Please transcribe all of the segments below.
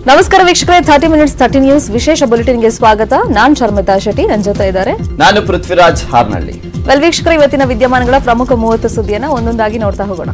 ನಮಸ್ಕಾರ ವೀಕ್ಷಕರೇ, 30 minutes 30 news ವಿಶೇಷ ಬುಲೆಟಿನ್ಗೆ ಸ್ವಾಗತ. ನಾನು ಶರ್ಮಿತಾ ಶೆಟ್ಟಿ, ನನ್ನ ಜೊತೆ ಇದ್ದಾರೆ ನಾನು ಪೃಥ್ವಿರಾಜ್ ಹಾರ್ನಳ್ಳಿ. ವೀಕ್ಷಕರೇ, ಇವತ್ತಿನ ವಿದ್ಯಮಾನಗಳ ಪ್ರಮುಖ 30 ಸುದ್ದಿಯನ್ನು ಒಂದೊಂದಾಗಿ ನೋಡ್ತಾ ಹೋಗೋಣ.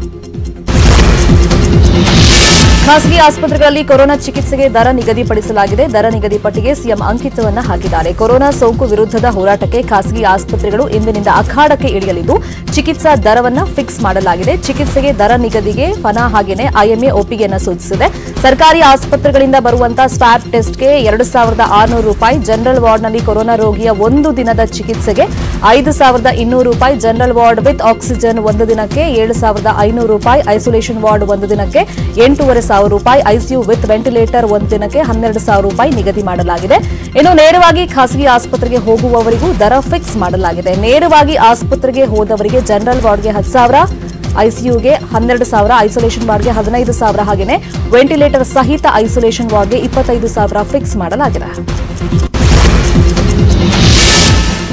ಖಾಸಗಿ ಆಸ್ಪತ್ರೆಗಳಲ್ಲಿ ಕೊರೋನಾ ಚಿಕಿತ್ಸೆಗೆ ದರ ನಿಗದಿಪಡಿಸಲಾಗಿದೆ. ದರ ನಿಗದಿ ಪಟ್ಟಿಗೆ ಸಿಎಂ ಅಂಕಿತವನ್ನು ಹಾಕಿದ್ದಾರೆ. ಕೊರೋನಾ ಸೋಂಕು ವಿರುದ್ಧದ ಹೋರಾಟಕ್ಕೆ ಖಾಸಗಿ ಆಸ್ಪತ್ರೆಗಳು ಇಂದಿನಿಂದ ಅಖಾಡಕ್ಕೆ ಇಳಿಯಲಿದ್ದು ಚಿಕಿತ್ಸಾ ದರವನ್ನು ಫಿಕ್ಸ್ ಮಾಡಲಾಗಿದೆ. ಚಿಕಿತ್ಸೆಗೆ ದರ ನಿಗದಿಗೆ ಫನಾ ಹಾಗೆಯೇ ಐಎಂಎ ಒಪ್ಪಿಗೆಯನ್ನು ಸೂಚಿಸಿದೆ. ಸರ್ಕಾರಿ ಆಸ್ಪತ್ರೆಗಳಿಂದ ಬರುವಂತಹ ಸ್ವಾಬ್ ಟೆಸ್ಟ್ಗೆ 2600 ರೂಪಾಯಿ, ಜನರಲ್ ವಾರ್ಡ್ನಲ್ಲಿ ಕೊರೋನಾ ರೋಗಿಯ ಒಂದು ದಿನದ ಚಿಕಿತ್ಸೆಗೆ 5200 ರೂಪಾಯಿ, ಜನರಲ್ ವಾರ್ಡ್ ವಿತ್ ಆಕ್ಸಿಜನ್ ಒಂದು ದಿನಕ್ಕೆ 7500 ರೂಪಾಯಿ, ಐಸೋಲೇಷನ್ ವಾರ್ಡ್ ಒಂದು ದಿನಕ್ಕೆ 8500 ರೂಪಾಯಿ, ಐಸಿಯು ವಿತ್ ವೆಂಟಿಲೇಟರ್ ಒಂದು ದಿನಕ್ಕೆ 12000 ರೂಪಾಯಿ ನಿಗದಿ ಮಾಡಲಾಗಿದೆ. ಇನ್ನು ನೇರವಾಗಿ ಖಾಸಗಿ ಆಸ್ಪತ್ರೆಗೆ ಹೋಗುವವರಿಗೂ ದರ ಫಿಕ್ಸ್ ಮಾಡಲಾಗಿದೆ. ನೇರವಾಗಿ ಆಸ್ಪತ್ರೆಗೆ ಹೋದವರಿಗೆ ಜನರಲ್ ವಾರ್ಡ್ಗೆ 10,000, ಐಸಿಯುಗೆ 12,000, ಐಸೋಲೇಷನ್ ವಾರ್ಡ್ಗೆ 15,000 ಹಾಗೆಯೇ ವೆಂಟಿಲೇಟರ್ ಸಹಿತ ಐಸೋಲೇಷನ್ ವಾರ್ಡ್ಗೆ 25,000 ಫಿಕ್ಸ್ ಮಾಡಲಾಗಿದೆ.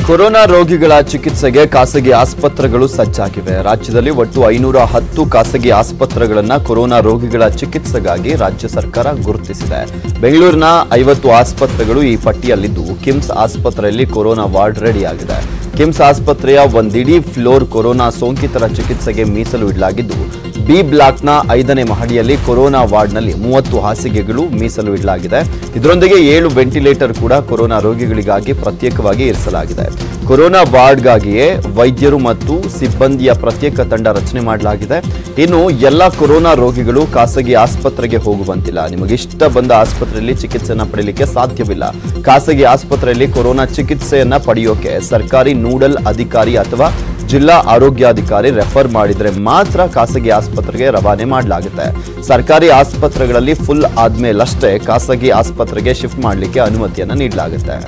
ಕೊರೋನಾ ರೋಗಿಗಳ ಚಿಕಿತ್ಸೆಗೆ ಖಾಸಗಿ ಆಸ್ಪತ್ರೆಗಳು ಸಜ್ಜಾಗಿವೆ. ರಾಜ್ಯದಲ್ಲಿ ಒಟ್ಟು 510 ಖಾಸಗಿ ಆಸ್ಪತ್ರೆಗಳನ್ನು ಕೊರೋನಾ ರೋಗಿಗಳ ಚಿಕಿತ್ಸೆಗಾಗಿ ರಾಜ್ಯ ಸರ್ಕಾರ ಗುರುತಿಸಿದೆ. ಬೆಂಗಳೂರಿನ 50 ಆಸ್ಪತ್ರೆಗಳು ಈ ಪಟ್ಟಿಯಲ್ಲಿದ್ದು, ಕಿಮ್ಸ್ ಆಸ್ಪತ್ರೆಯಲ್ಲಿ ಕೊರೋನಾ ವಾರ್ಡ್ ರೆಡಿಯಾಗಿದೆ. ಕಿಮ್ಸ್ ಆಸ್ಪತ್ರೆಯ ಒಂದಿಡೀ ಫ್ಲೋರ್ ಕೊರೋನಾ ಸೋಂಕಿತರ ಚಿಕಿತ್ಸೆಗೆ ಮೀಸಲು ಇಡಲಾಗಿದ್ದು, ಬಿ ಬ್ಲಾಕ್ನ 5ನೇ ಮಹಡಿಯಲ್ಲಿ ಕೊರೋನಾ ವಾರ್ಡ್ನಲ್ಲಿ 30 ಹಾಸಿಗೆಗಳು ಮೀಸಲು ಇಡಲಾಗಿದೆ. ಇದರೊಂದಿಗೆ 7 ವೆಂಟಿಲೇಟರ್ ಕೂಡ ಕೊರೋನಾ ರೋಗಿಗಳಿಗಾಗಿ ಪ್ರತ್ಯೇಕವಾಗಿ ಇರಿಸಲಾಗಿದೆ. ಕೊರೋನಾ ವಾರ್ಡ್ಗಾಗಿಯೇ ವೈದ್ಯರು ಮತ್ತು ಸಿಬ್ಬಂದಿಯ ಪ್ರತ್ಯೇಕ ತಂಡ ರಚನೆ ಮಾಡಲಾಗಿದೆ. ಇನ್ನು ಎಲ್ಲ ಕೊರೋನಾ ರೋಗಿಗಳು ಖಾಸಗಿ ಆಸ್ಪತ್ರೆಗೆ ಹೋಗುವಂತಿಲ್ಲ. ನಿಮಗಿಷ್ಟ ಬಂದ ಆಸ್ಪತ್ರೆಯಲ್ಲಿ ಚಿಕಿತ್ಸೆಯನ್ನು ಪಡೆಯಲಿಕ್ಕೆ ಸಾಧ್ಯವಿಲ್ಲ. ಖಾಸಗಿ ಆಸ್ಪತ್ರೆಯಲ್ಲಿ ಕೊರೋನಾ ಚಿಕಿತ್ಸೆಯನ್ನ ಪಡೆಯೋಕೆ ಸರ್ಕಾರಿ ನೋಡಲ್ ಅಧಿಕಾರಿ ಅಥವಾ ಜಿಲ್ಲಾ ಆರೋಗ್ಯಾಧಿಕಾರಿ ರೆಫರ್ ಮಾಡಿದ್ರೆ ಮಾತ್ರ ಖಾಸಗಿ ಆಸ್ಪತ್ರೆಗೆ ರವಾನೆ ಮಾಡಲಾಗುತ್ತೆ. ಸರ್ಕಾರಿ ಆಸ್ಪತ್ರೆಗಳಲ್ಲಿ ಫುಲ್ ಆದ್ಮೇಲಷ್ಟೇ ಖಾಸಗಿ ಆಸ್ಪತ್ರೆಗೆ ಶಿಫ್ಟ್ ಮಾಡಲಿಕ್ಕೆ ಅನುಮತಿಯನ್ನು ನೀಡಲಾಗುತ್ತೆ.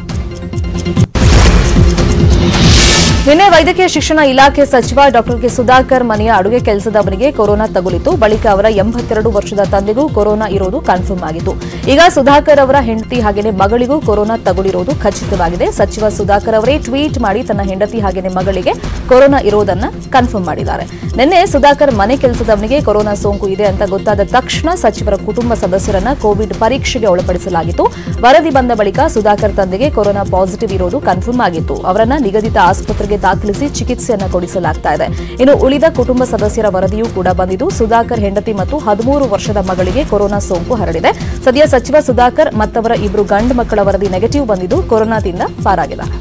ನಿನ್ನೆ ವೈದ್ಯಕೀಯ ಶಿಕ್ಷಣ ಇಲಾಖೆ ಸಚಿವ ಡಾಕ್ಟರ್ ಕೆ ಸುಧಾಕರ್ ಮನೆಯ ಅಡುಗೆ ಕೆಲಸದವನಿಗೆ ಕೊರೋನಾ ತಗುಲಿತು. ಬಳಿಕ ಅವರ 82 ವರ್ಷದ ತಂದೆಗೂ ಕೊರೋನಾ ಇರೋದು ಕನ್ಫರ್ಮ್ ಆಗಿತ್ತು. ಈಗ ಸುಧಾಕರ್ ಅವರ ಹೆಂಡತಿ ಹಾಗೆಯೇ ಮಗಳಿಗೂ ಕೊರೋನಾ ತಗುಲಿರುವುದು ಖಚಿತವಾಗಿದೆ. ಸಚಿವ ಸುಧಾಕರ್ ಅವರೇ ಟ್ವೀಟ್ ಮಾಡಿ ತನ್ನ ಹೆಂಡತಿ ಹಾಗೆಯೇ ಮಗಳಿಗೆ ಕೊರೋನಾ ಇರೋದನ್ನ ಕನ್ಫರ್ಮ್ ಮಾಡಿದ್ದಾರೆ. ನಿನ್ನೆ ಸುಧಾಕರ್ ಮನೆ ಕೆಲಸದವನಿಗೆ ಕೊರೋನಾ ಸೋಂಕು ಇದೆ ಅಂತ ಗೊತ್ತಾದ ತಕ್ಷಣ ಸಚಿವರ ಕುಟುಂಬ ಸದಸ್ಯರನ್ನ ಕೋವಿಡ್ ಪರೀಕ್ಷೆಗೆ ಒಳಪಡಿಸಲಾಗಿತ್ತು. ವರದಿ ಬಂದ ಬಳಿಕ ಸುಧಾಕರ್ ತಂದೆಗೆ ಕೊರೋನಾ ಪಾಸಿಟಿವ್ ಇರೋದು ಕನ್ಫರ್ಮ್ ಆಗಿತ್ತು. ಅವರನ್ನ ನಿಗದಿತ ಆಸ್ಪತ್ರೆಗೆ ದಾಖಲಿಸಿ ಚಿಕಿತ್ಸೆಯನ್ನು ಕೊಡಿಸಲಾಗ್ತಾ ಇದೆ. ಇನ್ನು ಉಳಿದ ಕುಟುಂಬ ಸದಸ್ಯರ ವರದಿಯೂ ಕೂಡ ಬಂದಿದ್ದು, ಸುಧಾಕರ್ ಹೆಂಡತಿ ಮತ್ತು 13 ವರ್ಷದ ಮಗಳಿಗೆ ಕೊರೋನಾ ಸೋಂಕು ಹರಡಿದೆ. ಸದ್ಯ ಸಚಿವ ಸುಧಾಕರ್ ಮತ್ತವರ 2 ಗಂಡು ಮಕ್ಕಳ ವರದಿ ನೆಗೆಟಿವ್ ಬಂದಿದ್ದು ಕೊರೋನಾದಿಂದ ಪಾರಾಗಿದ್ದಾರೆ.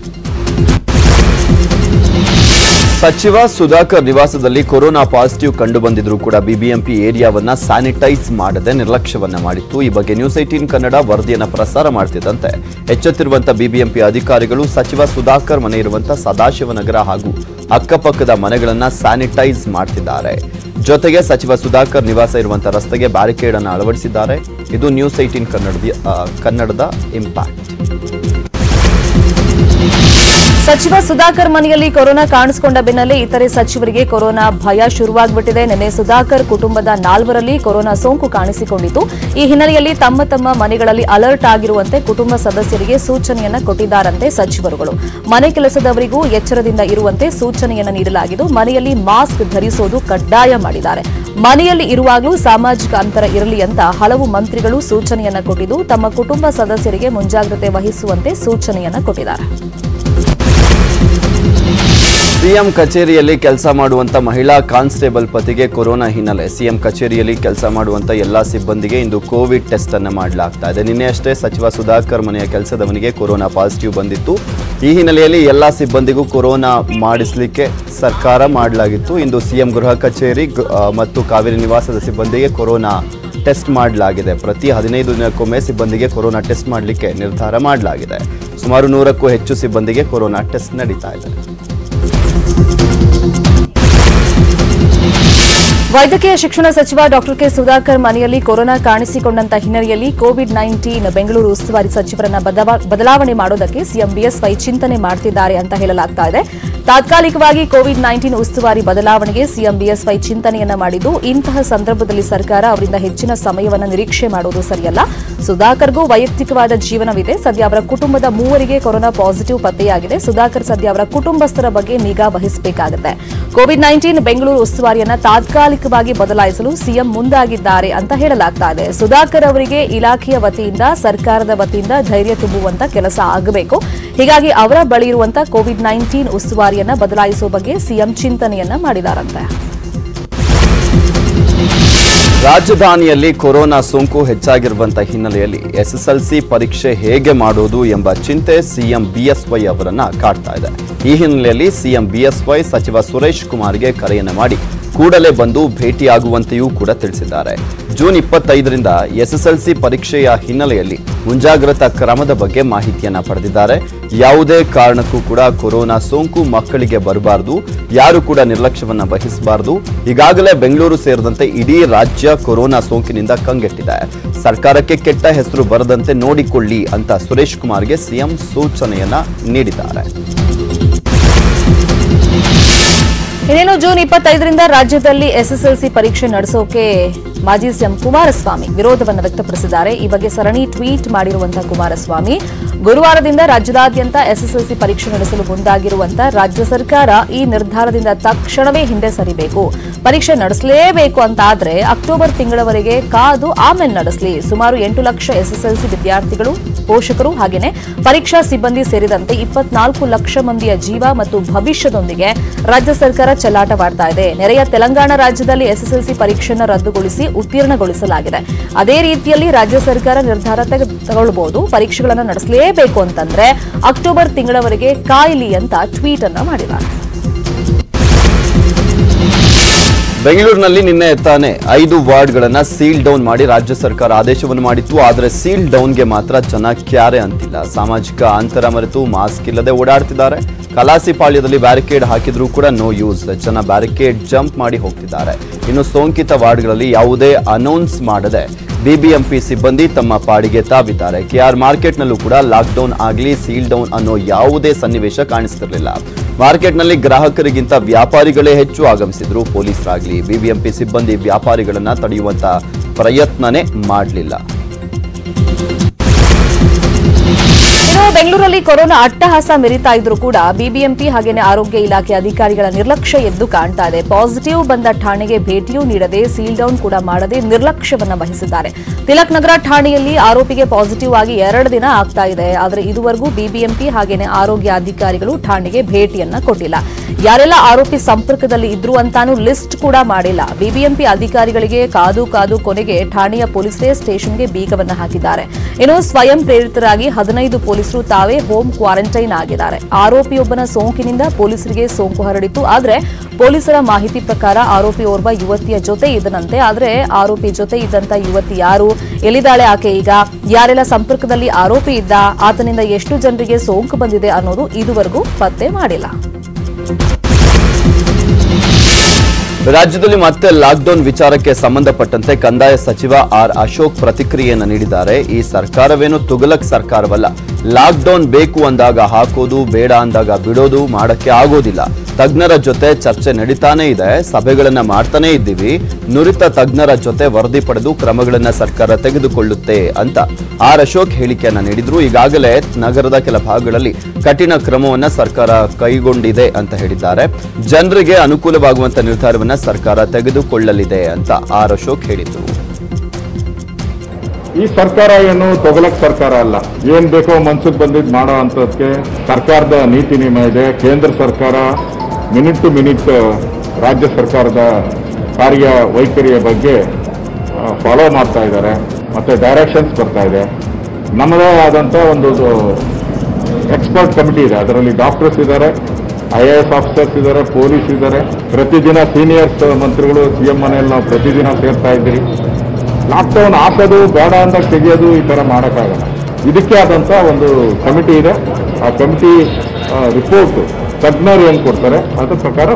ಸಚಿವ ಸುಧಾಕರ್ ನಿವಾಸದಲ್ಲಿ ಕೊರೋನಾ ಪಾಸಿಟಿವ್ ಕಂಡು ಬಂದಿದ್ರೂ ಕೂಡ ಬಿಬಿಎಂಪಿ ಏರಿಯಾವನ್ನ ಸ್ಯಾನಿಟೈಸ್ ಮಾಡದೆ ನಿರ್ಲಕ್ಷ್ಯವನ್ನ ಮಾಡಿತ್ತು. ಈ ಬಗ್ಗೆ ನ್ಯೂಸ್ 18 ಕನ್ನಡ ವರದಿಯನ್ನು ಪ್ರಸಾರ ಮಾಡ್ತಿದ್ದಂತೆ ಎಚ್ಚೆತ್ತಿರುವಂತಹ ಬಿಬಿಎಂಪಿ ಅಧಿಕಾರಿಗಳು ಸಚಿವ ಸುಧಾಕರ್ ಮನೆ ಇರುವಂತಹ ಸದಾಶಿವನಗರ ಹಾಗೂ ಅಕ್ಕಪಕ್ಕದ ಮನೆಗಳನ್ನ ಸ್ಯಾನಿಟೈಸ್ ಮಾಡ್ತಿದ್ದಾರೆ. ಜೊತೆಗೆ ಸಚಿವ ಸುಧಾಕರ್ ನಿವಾಸ ಇರುವಂತಹ ರಸ್ತೆಗೆ ಬ್ಯಾರಿಕೇಡ್ ಅನ್ನು ಅಳವಡಿಸಿದ್ದಾರೆ. ಇದು ನ್ಯೂಸ್ 18 ಕನ್ನಡದ ಇಂಪ್ಯಾಕ್ಟ್. ಸಚಿವ ಸುಧಾಕರ್ ಮನೆಯಲ್ಲಿ ಕೊರೋನಾ ಕಾಣಿಸಿಕೊಂಡ ಬೆನ್ನಲ್ಲೇ ಇತರೆ ಸಚಿವರಿಗೆ ಕೊರೋನಾ ಭಯ ಶುರುವಾಗ್ಬಿಟ್ಟಿದೆ. ನಿನ್ನೆ ಸುಧಾಕರ್ ಕುಟುಂಬದ 4ರಲ್ಲಿ ಕೊರೋನಾ ಸೋಂಕು ಕಾಣಿಸಿಕೊಂಡಿತು. ಈ ಹಿನ್ನೆಲೆಯಲ್ಲಿ ತಮ್ಮ ತಮ್ಮ ಮನೆಗಳಲ್ಲಿ ಅಲರ್ಟ್ ಆಗಿರುವಂತೆ ಕುಟುಂಬ ಸದಸ್ಯರಿಗೆ ಸೂಚನೆಯನ್ನ ಕೊಟ್ಟಿದ್ದಾರಂತೆ ಸಚಿವರುಗಳು. ಮನೆ ಕೆಲಸದವರಿಗೂ ಎಚ್ಚರದಿಂದ ಇರುವಂತೆ ಸೂಚನೆಯನ್ನ ನೀಡಲಾಗಿದ್ದು, ಮನೆಯಲ್ಲಿ ಮಾಸ್ಕ್ ಧರಿಸೋದು ಕಡ್ಡಾಯ ಮಾಡಿದ್ದಾರೆ. ಮನೆಯಲ್ಲಿ ಇರುವಾಗಲೂ ಸಾಮಾಜಿಕ ಅಂತರ ಇರಲಿ ಅಂತ ಹಲವು ಮಂತ್ರಿಗಳು ಸೂಚನೆಯನ್ನ ಕೊಟ್ಟಿದ್ದು, ತಮ್ಮ ಕುಟುಂಬ ಸದಸ್ಯರಿಗೆ ಮುಂಜಾಗ್ರತೆ ವಹಿಸುವಂತೆ ಸೂಚನೆಯನ್ನ ಕೊಟ್ಟಿದ್ದಾರೆ. ಸಿಎಂ ಕಚೇರಿಯಲ್ಲಿ ಕೆಲಸ ಮಾಡುವಂತ ಮಹಿಳಾ ಕಾನ್ಸ್ಟೇಬಲ್ ಪತಿಗೆ ಕೊರೋನಾ ಹಿನ್ನೆಲೆ ಸಿಎಂ ಕಚೇರಿಯಲ್ಲಿ ಕೆಲಸ ಮಾಡುವಂತ ಎಲ್ಲಾ ಸಿಬ್ಬಂದಿಗೆ ಇಂದು ಕೋವಿಡ್ ಟೆಸ್ಟ್ ಅನ್ನು ಮಾಡಲಾಗ್ತಾ ಇದೆ. ನಿನ್ನೆ ಅಷ್ಟೇ ಸಚಿವ ಸುಧಾಕರ್ ಮನೆಯ ಕೆಲಸದವನಿಗೆ ಕೊರೋನಾ ಪಾಸಿಟಿವ್ ಬಂದಿತ್ತು. ಈ ಹಿನ್ನೆಲೆಯಲ್ಲಿ ಎಲ್ಲಾ ಸಿಬ್ಬಂದಿಗೂ ಕೊರೋನಾ ಮಾಡಿಸಲಿಕ್ಕೆ ಸರ್ಕಾರ ಮಾಡಲಾಗಿತ್ತು. ಇಂದು ಸಿಎಂ ಗೃಹ ಕಚೇರಿ ಮತ್ತು ಕಾವೇರಿ ನಿವಾಸದ ಸಿಬ್ಬಂದಿಗೆ ಕೊರೋನಾ ಟೆಸ್ಟ್ ಮಾಡಲಾಗಿದೆ. ಪ್ರತಿ 15 ದಿನಕ್ಕೊಮ್ಮೆ ಸಿಬ್ಬಂದಿಗೆ ಕೊರೋನಾ ಟೆಸ್ಟ್ ಮಾಡಲಿಕ್ಕೆ ನಿರ್ಧಾರ ಮಾಡಲಾಗಿದೆ. ಸುಮಾರು 100ಕ್ಕೂ ಹೆಚ್ಚು ಸಿಬ್ಬಂದಿಗೆ ಕೊರೋನಾ ಟೆಸ್ಟ್ ನಡೀತಾ ಇದೆ. ವೈದ್ಯಕೀಯ ಶಿಕ್ಷಣ ಸಚಿವ ಡಾಕ್ಟರ್ ಕೆ ಸುಧಾಕರ್ ಮನೆಯಲ್ಲಿ ಕೊರೋನಾ ಕಾಣಿಸಿಕೊಂಡಂತ ಹಿನ್ನೆಲೆಯಲ್ಲಿ ಕೋವಿಡ್-19 ಬೆಂಗಳೂರು ಉಸ್ತುವಾರಿ ಸಚಿವರನ್ನ ಬದಲಾವಣೆ ಮಾಡೋದಕ್ಕೆ ಸಿಎಂ ಬಿಎಸ್ವೈ ಚಿಂತನೆ ಮಾಡ್ತಿದ್ದಾರೆ ಅಂತ ಹೇಳಲಾಗ್ತಾ ಇದೆ. ತಾತ್ಕಾಲಿಕವಾಗಿ ಕೋವಿಡ್-19 ಉಸ್ತುವಾರಿ ಬದಲಾವಣೆಗೆ ಸಿಎಂ ಬಿಎಸ್ವೈ ಚಿಂತನೆಯನ್ನ ಮಾಡಿದ್ದು, ಇಂತಹ ಸಂದರ್ಭದಲ್ಲಿ ಸರ್ಕಾರ ಅವರಿಂದ ಹೆಚ್ಚಿನ ಸಮಯವನ್ನು ನಿರೀಕ್ಷೆ ಮಾಡುವುದು ಸರಿಯಲ್ಲ. ಸುಧಾಕರ್ಗೂ ವೈಯಕ್ತಿಕವಾದ ಜೀವನವಿದೆ. ಸದ್ಯ ಅವರ ಕುಟುಂಬದ 3ರಿಗೆ ಕೊರೋನಾ ಪಾಸಿಟಿವ್ ಪತ್ತೆಯಾಗಿದೆ. ಸುಧಾಕರ್ ಸದ್ಯ ಅವರ ಕುಟುಂಬಸ್ಥರ ಬಗ್ಗೆ ನಿಗಾ ವಹಿಸಬೇಕಾಗುತ್ತೆ. ಕೋವಿಡ್-19 ಬೆಂಗಳೂರು ಉಸ್ತುವಾರಿಯನ್ನ ತಾತ್ಕಾಲಿಕ ತಾತ್ಕಾಲಿಕವಾಗಿ ಬದಲಾಯಿಸಲು ಸಿಎಂ ಮುಂದಾಗಿದ್ದಾರೆ ಅಂತ ಹೇಳಲಾಗ್ತಾ ಇದೆ. ಸುಧಾಕರ್ ಅವರಿಗೆ ಇಲಾಖೆಯ ವತಿಯಿಂದ, ಸರ್ಕಾರದ ವತಿಯಿಂದ ಧೈರ್ಯ ತುಂಬುವಂತ ಕೆಲಸ ಆಗಬೇಕು. ಹೀಗಾಗಿ ಅವರ ಬಳಿ ಇರುವಂತಹ ಕೋವಿಡ್-19 ಉಸ್ತುವಾರಿಯನ್ನ ಬದಲಾಯಿಸುವ ಬಗ್ಗೆ ಸಿಎಂ ಚಿಂತನೆಯನ್ನ ಮಾಡಿದಾರಂತೆ. ರಾಜಧಾನಿಯಲ್ಲಿ ಕೊರೋನಾ ಸೋಂಕು ಹೆಚ್ಚಾಗಿರುವಂತಹ ಹಿನ್ನೆಲೆಯಲ್ಲಿ ಎಸ್ಎಸ್ಎಲ್ಸಿ ಪರೀಕ್ಷೆ ಹೇಗೆ ಮಾಡೋದು ಎಂಬ ಚಿಂತೆ ಸಿಎಂ ಬಿಎಸ್ವೈ ಅವರನ್ನ ಕಾಡ್ತಾ ಇದೆ. ಈ ಹಿನ್ನೆಲೆಯಲ್ಲಿ ಸಿಎಂ ಬಿಎಸ್ವೈ ಸಚಿವ ಸುರೇಶ್ ಕುಮಾರ್ಗೆ ಕರೆಯನ್ನು ಮಾಡಿ ಕೂಡಲೇ ಬಂದು ಭೇಟಿಯಾಗುವಂತೆಯೂ ಕೂಡ ತಿಳಿಸಿದ್ದಾರೆ. ಜೂನ್ 25ರಿಂದ ಎಸ್ಎಸ್ಎಲ್ಸಿ ಪರೀಕ್ಷೆಯ ಹಿನ್ನೆಲೆಯಲ್ಲಿ ಮುಂಜಾಗ್ರತಾ ಕ್ರಮದ ಬಗ್ಗೆ ಮಾಹಿತಿಯನ್ನ ಪಡೆದಿದ್ದಾರೆ. ಯಾವುದೇ ಕಾರಣಕ್ಕೂ ಕೂಡ ಕೊರೋನಾ ಸೋಂಕು ಮಕ್ಕಳಿಗೆ ಬರಬಾರದು, ಯಾರು ಕೂಡ ನಿರ್ಲಕ್ಷ್ಯವನ್ನ ವಹಿಸಬಾರದು. ಈಗಾಗಲೇ ಬೆಂಗಳೂರು ಸೇರಿದಂತೆ ಇಡೀ ರಾಜ್ಯ ಕೊರೋನಾ ಸೋಂಕಿನಿಂದ ಕಂಗೆಟ್ಟಿದೆ. ಸರ್ಕಾರಕ್ಕೆ ಕೆಟ್ಟ ಹೆಸರು ಬರದಂತೆ ನೋಡಿಕೊಳ್ಳಿ ಅಂತ ಸುರೇಶ್ ಕುಮಾರ್ಗೆ ಸಿಎಂ ಸೂಚನೆಯನ್ನ ನೀಡಿದ್ದಾರೆ. ಇನ್ನೇನು ಜೂನ್ 25ರಿಂದ ರಾಜ್ಯದಲ್ಲಿ ಎಸ್ಎಸ್ಎಲ್ಸಿ ಪರೀಕ್ಷೆ ನಡೆಸೋಕೆ ಮಾಜಿ ಸಿಎಂ ಕುಮಾರಸ್ವಾಮಿ ವಿರೋಧವನ್ನು ವ್ಯಕ್ತಪಡಿಸಿದ್ದಾರೆ. ಈ ಬಗ್ಗೆ ಸರಣಿ ಟ್ವೀಟ್ ಮಾಡಿರುವಂತಹ ಕುಮಾರಸ್ವಾಮಿ, ಗುರುವಾರದಿಂದ ರಾಜ್ಯದಾದ್ಯಂತ ಎಸ್ಎಸ್ಎಲ್ಸಿ ಪರೀಕ್ಷೆ ನಡೆಸಲು ಮುಂದಾಗಿರುವಂತಹ ರಾಜ್ಯ ಸರ್ಕಾರ ಈ ನಿರ್ಧಾರದಿಂದ ತಕ್ಷಣವೇ ಹಿಂದೆ ಸರಿಬೇಕು. ಪರೀಕ್ಷೆ ನಡೆಸಲೇಬೇಕು ಅಂತಾದ್ರೆ ಅಕ್ಟೋಬರ್ ತಿಂಗಳವರೆಗೆ ಕಾದು ಆಮೇಲೆ ನಡೆಸಲಿ. ಸುಮಾರು 8 ಲಕ್ಷ ಎಸ್ಎಸ್ಎಲ್ಸಿ ವಿದ್ಯಾರ್ಥಿಗಳು, ಪೋಷಕರು ಹಾಗೇನೆ ಪರೀಕ್ಷಾ ಸಿಬ್ಬಂದಿ ಸೇರಿದಂತೆ 24 ಲಕ್ಷ ಮಂದಿಯ ಜೀವ ಮತ್ತು ಭವಿಷ್ಯದೊಂದಿಗೆ ರಾಜ್ಯ ಸರ್ಕಾರ ಚೆಲ್ಲಾಟವಾಡ್ತಾ ಇದೆ. ನೆರೆಯ ತೆಲಂಗಾಣ ರಾಜ್ಯದಲ್ಲಿ ಎಸ್ಎಸ್ಎಲ್ಸಿ ಪರೀಕ್ಷೆಯನ್ನು ರದ್ದುಗೊಳಿಸಿ ಉತ್ತೀರ್ಣಗೊಳಿಸಲಾಗಿದೆ. ಅದೇ ರೀತಿಯಲ್ಲಿ ರಾಜ್ಯ ಸರ್ಕಾರ ನಿರ್ಧಾರ ತಗೊಳ್ಳಬಹುದು. ಪರೀಕ್ಷೆಗಳನ್ನು ನಡೆಸಲೇಬೇಕು ಅಂತಂದ್ರೆ ಅಕ್ಟೋಬರ್ ತಿಂಗಳವರೆಗೆ ಕಾಯಲಿ ಅಂತ ಟ್ವೀಟ್ ಅನ್ನ ಮಾಡಿದ್ದಾರೆ. ಬೆಂಗಳೂರಿನಲ್ಲಿ ನಿನ್ನೆ ತಾನೇ 5 ವಾರ್ಡ್ಗಳನ್ನ ಸೀಲ್ ಡೌನ್ ಮಾಡಿ ರಾಜ್ಯ ಸರ್ಕಾರ ಆದೇಶವನ್ನು ಮಾಡಿತ್ತು. ಆದರೆ ಸೀಲ್ ಡೌನ್ಗೆ ಮಾತ್ರ ಜನ ಕ್ಯಾರೆ ಅಂತಿಲ್ಲ. ಸಾಮಾಜಿಕ ಅಂತರ ಮರೆತು ಮಾಸ್ಕ್ ಇಲ್ಲದೆ ಓಡಾಡ್ತಿದ್ದಾರೆ. ಕಲಾಸಿಪಾಳ್ಯದಲ್ಲಿ ಬ್ಯಾರಿಕೇಡ್ ಹಾಕಿದ್ರೂ ಕೂಡ ನೋ ಯೂಸ್. ಜನ ಬ್ಯಾರಿಕೇಡ್ ಜಂಪ್ ಮಾಡಿ ಹೋಗ್ತಿದ್ದಾರೆ. ಇನ್ನು ಸೋಂಕಿತ ವಾರ್ಡ್ಗಳಲ್ಲಿ ಯಾವುದೇ ಅನೌನ್ಸ್ ಮಾಡದೆ ಬಿಬಿಎಂಪಿ ಸಿಬ್ಬಂದಿ ತಮ್ಮ ಪಾಡಿಗೆ ತಾವಿದ್ದಾರೆ. ಕೆಆರ್ ಮಾರ್ಕೆಟ್ನಲ್ಲೂ ಕೂಡ ಲಾಕ್ಡೌನ್ ಆಗಲಿ ಸೀಲ್ ಡೌನ್ ಅನ್ನೋ ಯಾವುದೇ ಸನ್ನಿವೇಶ ಕಾಣಿಸ್ತಿರಲಿಲ್ಲ. ಮಾರ್ಕೆಟ್ನಲ್ಲಿ ಗ್ರಾಹಕರಿಗಿಂತ ವ್ಯಾಪಾರಿಗಳೇ ಹೆಚ್ಚು ಆಗಮಿಸಿದ್ರು. ಪೊಲೀಸರಾಗ್ಲಿ ಬಿಬಿಎಂಪಿ ಸಿಬ್ಬಂದಿ ವ್ಯಾಪಾರಿಗಳನ್ನ ತಡೆಯುವಂತ ಪ್ರಯತ್ನನೇ ಮಾಡಲಿಲ್ಲ. ಬೆಂಗಳೂರಲ್ಲಿ ಕೊರೋನಾ ಅಟ್ಟಹಾಸ ಮೆರಿತಾ ಇದ್ರೂ ಕೂಡ ಬಿಬಿಎಂಪಿ ಹಾಗೇನೆ ಆರೋಗ್ಯ ಇಲಾಖೆ ಅಧಿಕಾರಿಗಳ ನಿರ್ಲಕ್ಷ್ಯ ಎದ್ದು ಕಾಣ್ತಾ ಇದೆ. ಪಾಸಿಟಿವ್ ಬಂದ ಠಾಣೆಗೆ ಭೇಟಿಯೂ ನೀಡದೆ, ಸೀಲ್ ಡೌನ್ ಕೂಡ ಮಾಡದೆ ನಿರ್ಲಕ್ಷ್ಯವನ್ನ ವಹಿಸಿದ್ದಾರೆ. ತಿಲಕ್ ನಗರ ಠಾಣೆಯಲ್ಲಿ ಆರೋಪಿಗೆ ಪಾಸಿಟಿವ್ ಆಗಿ 2 ದಿನ ಆಗ್ತಾ ಇದೆ. ಆದರೆ ಇದುವರೆಗೂ ಬಿಬಿಎಂಪಿ ಹಾಗೇನೆ ಆರೋಗ್ಯ ಅಧಿಕಾರಿಗಳು ಠಾಣೆಗೆ ಭೇಟಿಯನ್ನ ಕೊಟ್ಟಿಲ್ಲ. ಯಾರೆಲ್ಲ ಆರೋಪಿ ಸಂಪರ್ಕದಲ್ಲಿ ಇದ್ರು ಅಂತಾನೂ ಲಿಸ್ಟ್ ಕೂಡ ಮಾಡಿಲ್ಲ. ಬಿಬಿಎಂಪಿ ಅಧಿಕಾರಿಗಳಿಗೆ ಕಾದು ಕಾದು ಕೊನೆಗೆ ಠಾಣೆಯ ಪೊಲೀಸರೇ ಸ್ಟೇಷನ್ಗೆ ಬೀಗವನ್ನ ಹಾಕಿದ್ದಾರೆ. ಇನ್ನು ಸ್ವಯಂ ಪ್ರೇರಿತರಾಗಿ 15 ಪೊಲೀಸರು ತಾವೇ ಹೋಮ್ ಕ್ವಾರಂಟೈನ್ ಆಗಿದ್ದಾರೆ. ಆರೋಪಿಯೊಬ್ಬನ ಸೋಂಕಿನಿಂದ ಪೊಲೀಸರಿಗೆ ಸೋಂಕು ಹರಡಿತ್ತು. ಆದರೆ ಪೊಲೀಸರ ಮಾಹಿತಿ ಪ್ರಕಾರ ಆರೋಪಿ ಓರ್ವ ಯುವತಿಯ ಜೊತೆ ಇದ್ದನಂತೆ. ಆದರೆ ಆರೋಪಿ ಜೊತೆ ಇದ್ದಂತ ಯುವತಿ ಯಾರು, ಎಲ್ಲಿದ್ದಾಳೆ ಆಕೆ ಈಗ, ಯಾರೆಲ್ಲ ಸಂಪರ್ಕದಲ್ಲಿ ಆರೋಪಿ ಇದ್ದ, ಆತನಿಂದ ಎಷ್ಟು ಜನರಿಗೆ ಸೋಂಕು ಬಂದಿದೆ ಅನ್ನೋದು ಇದುವರೆಗೂ ಪತ್ತೆ ಮಾಡಿಲ್ಲ. ರಾಜ್ಯದಲ್ಲಿ ಮತ್ತೆ ಲಾಕ್ಡೌನ್ ವಿಚಾರಕ್ಕೆ ಸಂಬಂಧಪಟ್ಟಂತೆ ಕಂದಾಯ ಸಚಿವ ಆರ್ ಅಶೋಕ್ ಪ್ರತಿಕ್ರಿಯೆಯನ್ನು ನೀಡಿದ್ದಾರೆ. ಈ ಸರ್ಕಾರವೇನು ತುಗಲಕ್ ಸರ್ಕಾರವಲ್ಲ. ಲಾಕ್ಡೌನ್ ಬೇಕು ಅಂದಾಗ ಹಾಕೋದು, ಬೇಡ ಅಂದಾಗ ಬಿಡೋದು ಮಾಡಕ್ಕೆ ಆಗೋದಿಲ್ಲ. ತಜ್ಞರ ಜೊತೆ ಚರ್ಚೆ ನಡೀತಾನೆ ಇದೆ, ಸಭೆಗಳನ್ನ ಮಾಡ್ತಾನೆ ಇದ್ದೀವಿ. ನುರಿತ ತಜ್ಞರ ಜೊತೆ ವರದಿ ಪಡೆದು ಕ್ರಮಗಳನ್ನ ಸರ್ಕಾರ ತೆಗೆದುಕೊಳ್ಳುತ್ತೆ ಅಂತ ಆರ್ ಅಶೋಕ್ ಹೇಳಿಕೆಯನ್ನ ನೀಡಿದ್ರು. ಈಗಾಗಲೇ ನಗರದ ಕೆಲ ಭಾಗಗಳಲ್ಲಿ ಕಠಿಣ ಕ್ರಮವನ್ನ ಸರ್ಕಾರ ಕೈಗೊಂಡಿದೆ ಅಂತ ಹೇಳಿದ್ದಾರೆ. ಜನರಿಗೆ ಅನುಕೂಲವಾಗುವಂತ ನಿರ್ಧಾರವನ್ನ ಸರ್ಕಾರ ತೆಗೆದುಕೊಳ್ಳಲಿದೆ ಅಂತ ಆರ್ ಅಶೋಕ್ ಹೇಳಿದ್ರು. ಈ ಸರ್ಕಾರ ಏನು ತೊಗಲಕ್ ಸರ್ಕಾರ ಅಲ್ಲ. ಏನ್ ಬೇಕೋ ಮನ್ಸಿಗೆ ಬಂದಿದ್ದು ಮಾಡೋ ಅಂತದಕ್ಕೆ ಸರ್ಕಾರದ ನೀತಿ ನಿಯಮ ಇದೆ. ಕೇಂದ್ರ ಸರ್ಕಾರ ಮಿನಿಟ್ ಟು ಮಿನಿಟ್ ರಾಜ್ಯ ಸರ್ಕಾರದ ಕಾರ್ಯ ವೈಖರಿಯ ಬಗ್ಗೆ ಫಾಲೋ ಮಾಡ್ತಾ ಇದ್ದಾರೆ. ಮತ್ತೆ ಡೈರೆಕ್ಷನ್ಸ್ ಬರ್ತಾ ಇದೆ. ನಮ್ಮದೇ ಆದಂಥ ಒಂದು ಎಕ್ಸ್ಪರ್ಟ್ ಕಮಿಟಿ ಇದೆ. ಅದರಲ್ಲಿ ಡಾಕ್ಟರ್ಸ್ ಇದ್ದಾರೆ, IAS ಆಫೀಸರ್ಸ್ ಇದ್ದಾರೆ, ಪೊಲೀಸ್ ಇದ್ದಾರೆ. ಪ್ರತಿದಿನ ಸೀನಿಯರ್ಸ್ ಮಂತ್ರಿಗಳು CM ಮನೆಯಲ್ಲಿ ನಾವು ಪ್ರತಿದಿನ ಸೇರ್ತಾ ಇದ್ದೀರಿ. ಲಾಕ್ಡೌನ್ ಹಾಕೋದು, ಬೇಡ ಅಂದಾಗ ತೆಗೆಯೋದು ಈ ಥರ ಮಾಡೋಕ್ಕಾಗಲ್ಲ. ಇದಕ್ಕೆ ಆದಂಥ ಒಂದು ಕಮಿಟಿ ಇದೆ. ಆ ಕಮಿಟಿ ರಿಪೋರ್ಟ್ ತಜ್ಞರು ಏನು ಕೊಡ್ತಾರೆ ಅದರ ಪ್ರಕಾರ.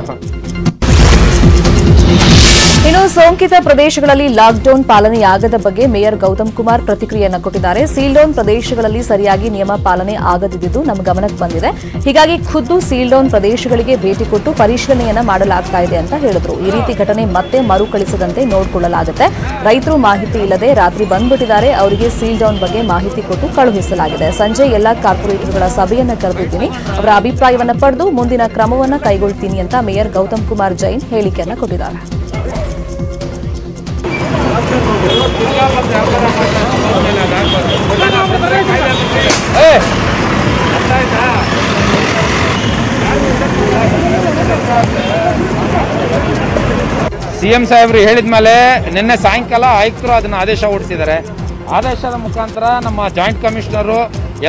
ಇನ್ನು ಸೋಂಕಿತ ಪ್ರದೇಶಗಳಲ್ಲಿ ಲಾಕ್ಡೌನ್ ಪಾಲನೆಯಾಗದ ಬಗ್ಗೆ ಮೇಯರ್ ಗೌತಮ್ ಕುಮಾರ್ ಪ್ರತಿಕ್ರಿಯೆಯನ್ನು ಕೊಟ್ಟಿದ್ದಾರೆ. ಸೀಲ್ ಡೌನ್ ಪ್ರದೇಶಗಳಲ್ಲಿ ಸರಿಯಾಗಿ ನಿಯಮ ಪಾಲನೆ ಆಗದಿದ್ದು ನಮ್ಮ ಗಮನಕ್ಕೆ ಬಂದಿದೆ. ಹೀಗಾಗಿ ಖುದ್ದು ಸೀಲ್ ಡೌನ್ ಪ್ರದೇಶಗಳಿಗೆ ಭೇಟಿ ಕೊಟ್ಟು ಪರಿಶೀಲನೆಯನ್ನ ಮಾಡಲಾಗ್ತಾ ಇದೆ ಅಂತ ಹೇಳಿದ್ರು. ಈ ರೀತಿ ಘಟನೆ ಮತ್ತೆ ಮರುಕಳಿಸದಂತೆ ನೋಡಿಕೊಳ್ಳಲಾಗುತ್ತೆ. ರೈತರು ಮಾಹಿತಿ ಇಲ್ಲದೆ ರಾತ್ರಿ ಬಂದ್ಬಿಟ್ಟಿದ್ದಾರೆ, ಅವರಿಗೆ ಸೀಲ್ ಡೌನ್ ಬಗ್ಗೆ ಮಾಹಿತಿ ಕೊಟ್ಟು ಕಳುಹಿಸಲಾಗಿದೆ. ಸಂಜೆ ಎಲ್ಲಾ ಕಾರ್ಪೊರೇಟರ್ಗಳ ಸಭೆಯನ್ನ ಕರೆದಿದ್ದೀನಿ, ಅವರ ಅಭಿಪ್ರಾಯವನ್ನ ಪಡೆದು ಮುಂದಿನ ಕ್ರಮವನ್ನ ಕೈಗೊಳ್ತೀನಿ ಅಂತ ಮೇಯರ್ ಗೌತಮ್ ಕುಮಾರ್ ಜೈನ್ ಹೇಳಿಕೆಯನ್ನ ಕೊಟ್ಟಿದ್ದಾರೆ. ಸಿಎಂ ಸಾಹೇಬರು ಹೇಳಿದ ಮೇಲೆ ನಿನ್ನೆ ಸಾಯಂಕಾಲ ಆಯುಕ್ತರು ಅದನ್ನು ಆದೇಶ ಹೊರಡಿಸಿದ್ದಾರೆ. ಆದೇಶದ ಮುಖಾಂತರ ನಮ್ಮ ಜಾಯಿಂಟ್ ಕಮಿಷನರು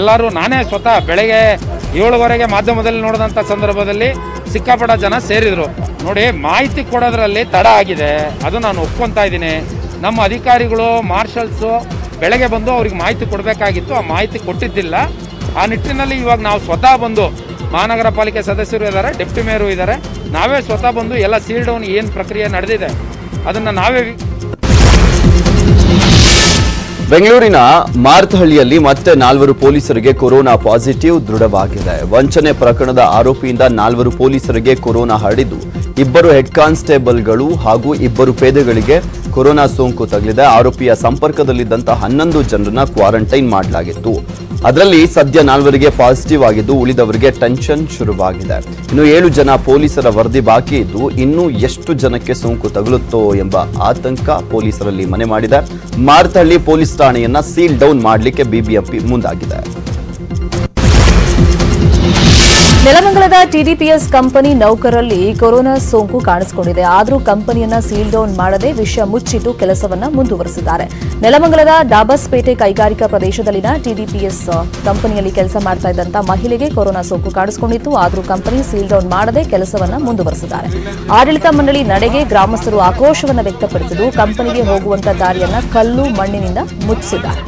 ಎಲ್ಲರೂ, ನಾನೇ ಸ್ವತಃ ಬೆಳಗ್ಗೆ 7:15 ಮಾಧ್ಯಮದಲ್ಲಿ ನೋಡಿದಂಥ ಸಂದರ್ಭದಲ್ಲಿ ಸಿಕ್ಕಾಪಟ್ಟ ಜನ ಸೇರಿದರು. ನೋಡಿ, ಮಾಹಿತಿ ಕೊಡೋದ್ರಲ್ಲಿ ತಡ ಆಗಿದೆ, ಅದು ನಾನು ಒಪ್ಕೊತಾ ಇದ್ದೀನಿ. ನಮ್ಮ ಅಧಿಕಾರಿಗಳು ಮಾರ್ಷಲ್ಸು ಬೆಳಗ್ಗೆ ಬಂದು ಅವ್ರಿಗೆ ಮಾಹಿತಿ ಕೊಡಬೇಕಾಗಿತ್ತು, ಆ ಮಾಹಿತಿ ಕೊಟ್ಟಿದ್ದಿಲ್ಲ. ಆ ನಿಟ್ಟಿನಲ್ಲಿ ಇವಾಗ ನಾವು ಸ್ವತಃ ಬಂದು, ಮಹಾನಗರ ಪಾಲಿಕೆ ಸದಸ್ಯರು ಇದ್ದಾರೆ, ಡೆಪ್ಟಿ ಮೇಯರು ಇದ್ದಾರೆ, ನಾವೇ ಸ್ವತಃ ಬಂದು ಎಲ್ಲ ಸೀಲ್ ಡೌನ್ ಏನು ಪ್ರಕ್ರಿಯೆ ನಡೆದಿದೆ ಅದನ್ನು ನಾವೇ. ಬೆಂಗಳೂರಿನ ಮಾರ್ತಹಳ್ಳಿಯಲ್ಲಿ ಮತ್ತೆ 4 ಪೊಲೀಸರಿಗೆ ಕೊರೋನಾ ಪಾಸಿಟಿವ್ ದೃಢವಾಗಿದೆ. ವಂಚನೆ ಪ್ರಕರಣದ ಆರೋಪಿಯಿಂದ 4 ಪೊಲೀಸರಿಗೆ ಕೊರೋನಾ ಹರಡಿದ್ದು 2 ಹೆಡ್ ಕಾನ್ಸ್ಟೇಬಲ್ಗಳು ಹಾಗೂ 2 ಪೇದೆಗಳಿಗೆ ಕೊರೋನಾ ಸೋಂಕು ತಗುಲಿದೆ. ಆರೋಪಿಯ ಸಂಪರ್ಕದಲ್ಲಿದ್ದಂಥ 11 ಜನರನ್ನ ಕ್ವಾರಂಟೈನ್ ಮಾಡಲಾಗಿತ್ತು. ಅದರಲ್ಲಿ ಸದ್ಯ 4 ಪಾಸಿಟಿವ್ ಆಗಿದ್ದು, ಉಳಿದವರಿಗೆ ಟೆನ್ಷನ್ ಶುರುವಾಗಿದೆ. ಇನ್ನು 7 ಜನ ಪೊಲೀಸರ ವರದಿ ಬಾಕಿ ಇದ್ದು, ಇನ್ನೂ ಎಷ್ಟು ಜನಕ್ಕೆ ಸೋಂಕು ತಗುಲುತ್ತೋ ಎಂಬ ಆತಂಕ ಪೊಲೀಸರಲ್ಲಿ ಮನೆ ಮಾಡಿದೆ. ಮಾರ್ತಹಳ್ಳಿ ಪೊಲೀಸ್ ಠಾಣೆಯನ್ನ ಸೀಲ್ ಡೌನ್ ಮಾಡಲಿಕ್ಕೆ ಬಿಬಿಎಂಪಿ ಮುಂದಾಗಿದೆ. ನೆಲಮಂಗಲದ ಟಿಡಿಪಿಎಸ್ ಕಂಪನಿ ನೌಕರರಲ್ಲಿ ಕೊರೋನಾ ಸೋಂಕು ಕಾಣಿಸಿಕೊಂಡಿದೆ. ಆದರೂ ಕಂಪನಿಯನ್ನ ಸೀಲ್ ಡೌನ್ ಮಾಡದೆ ವಿಷಯ ಮುಚ್ಚಿಟ್ಟು ಕೆಲಸವನ್ನ ಮುಂದುವರೆಸಿದ್ದಾರೆ. ನೆಲಮಂಗಲದ ಡಾಬಸ್ಪೇಟೆ ಕೈಗಾರಿಕಾ ಪ್ರದೇಶದಲ್ಲಿನ ಟಿಡಿಪಿಎಸ್ ಕಂಪನಿಯಲ್ಲಿ ಕೆಲಸ ಮಾಡ್ತಾ ಇದ್ದಂತ ಮಹಿಳೆಗೆ ಕೊರೋನಾ ಸೋಂಕು ಕಾಣಿಸಿಕೊಂಡಿತ್ತು. ಆದರೂ ಕಂಪನಿ ಸೀಲ್ ಡೌನ್ ಮಾಡದೆ ಕೆಲಸವನ್ನ ಮುಂದುವರೆಸಿದ್ದಾರೆ. ಆಡಳಿತ ಮಂಡಳಿ ನಡೆಗೆ ಗ್ರಾಮಸ್ಥರು ಆಕ್ರೋಶವನ್ನ ವ್ಯಕ್ತಪಡಿಸಿದ್ದು, ಕಂಪನಿಗೆ ಹೋಗುವಂತ ದಾರಿಯನ್ನ ಕಲ್ಲು ಮಣ್ಣಿನಿಂದ ಮುಚ್ಚಿಸಿದ್ದಾರೆ.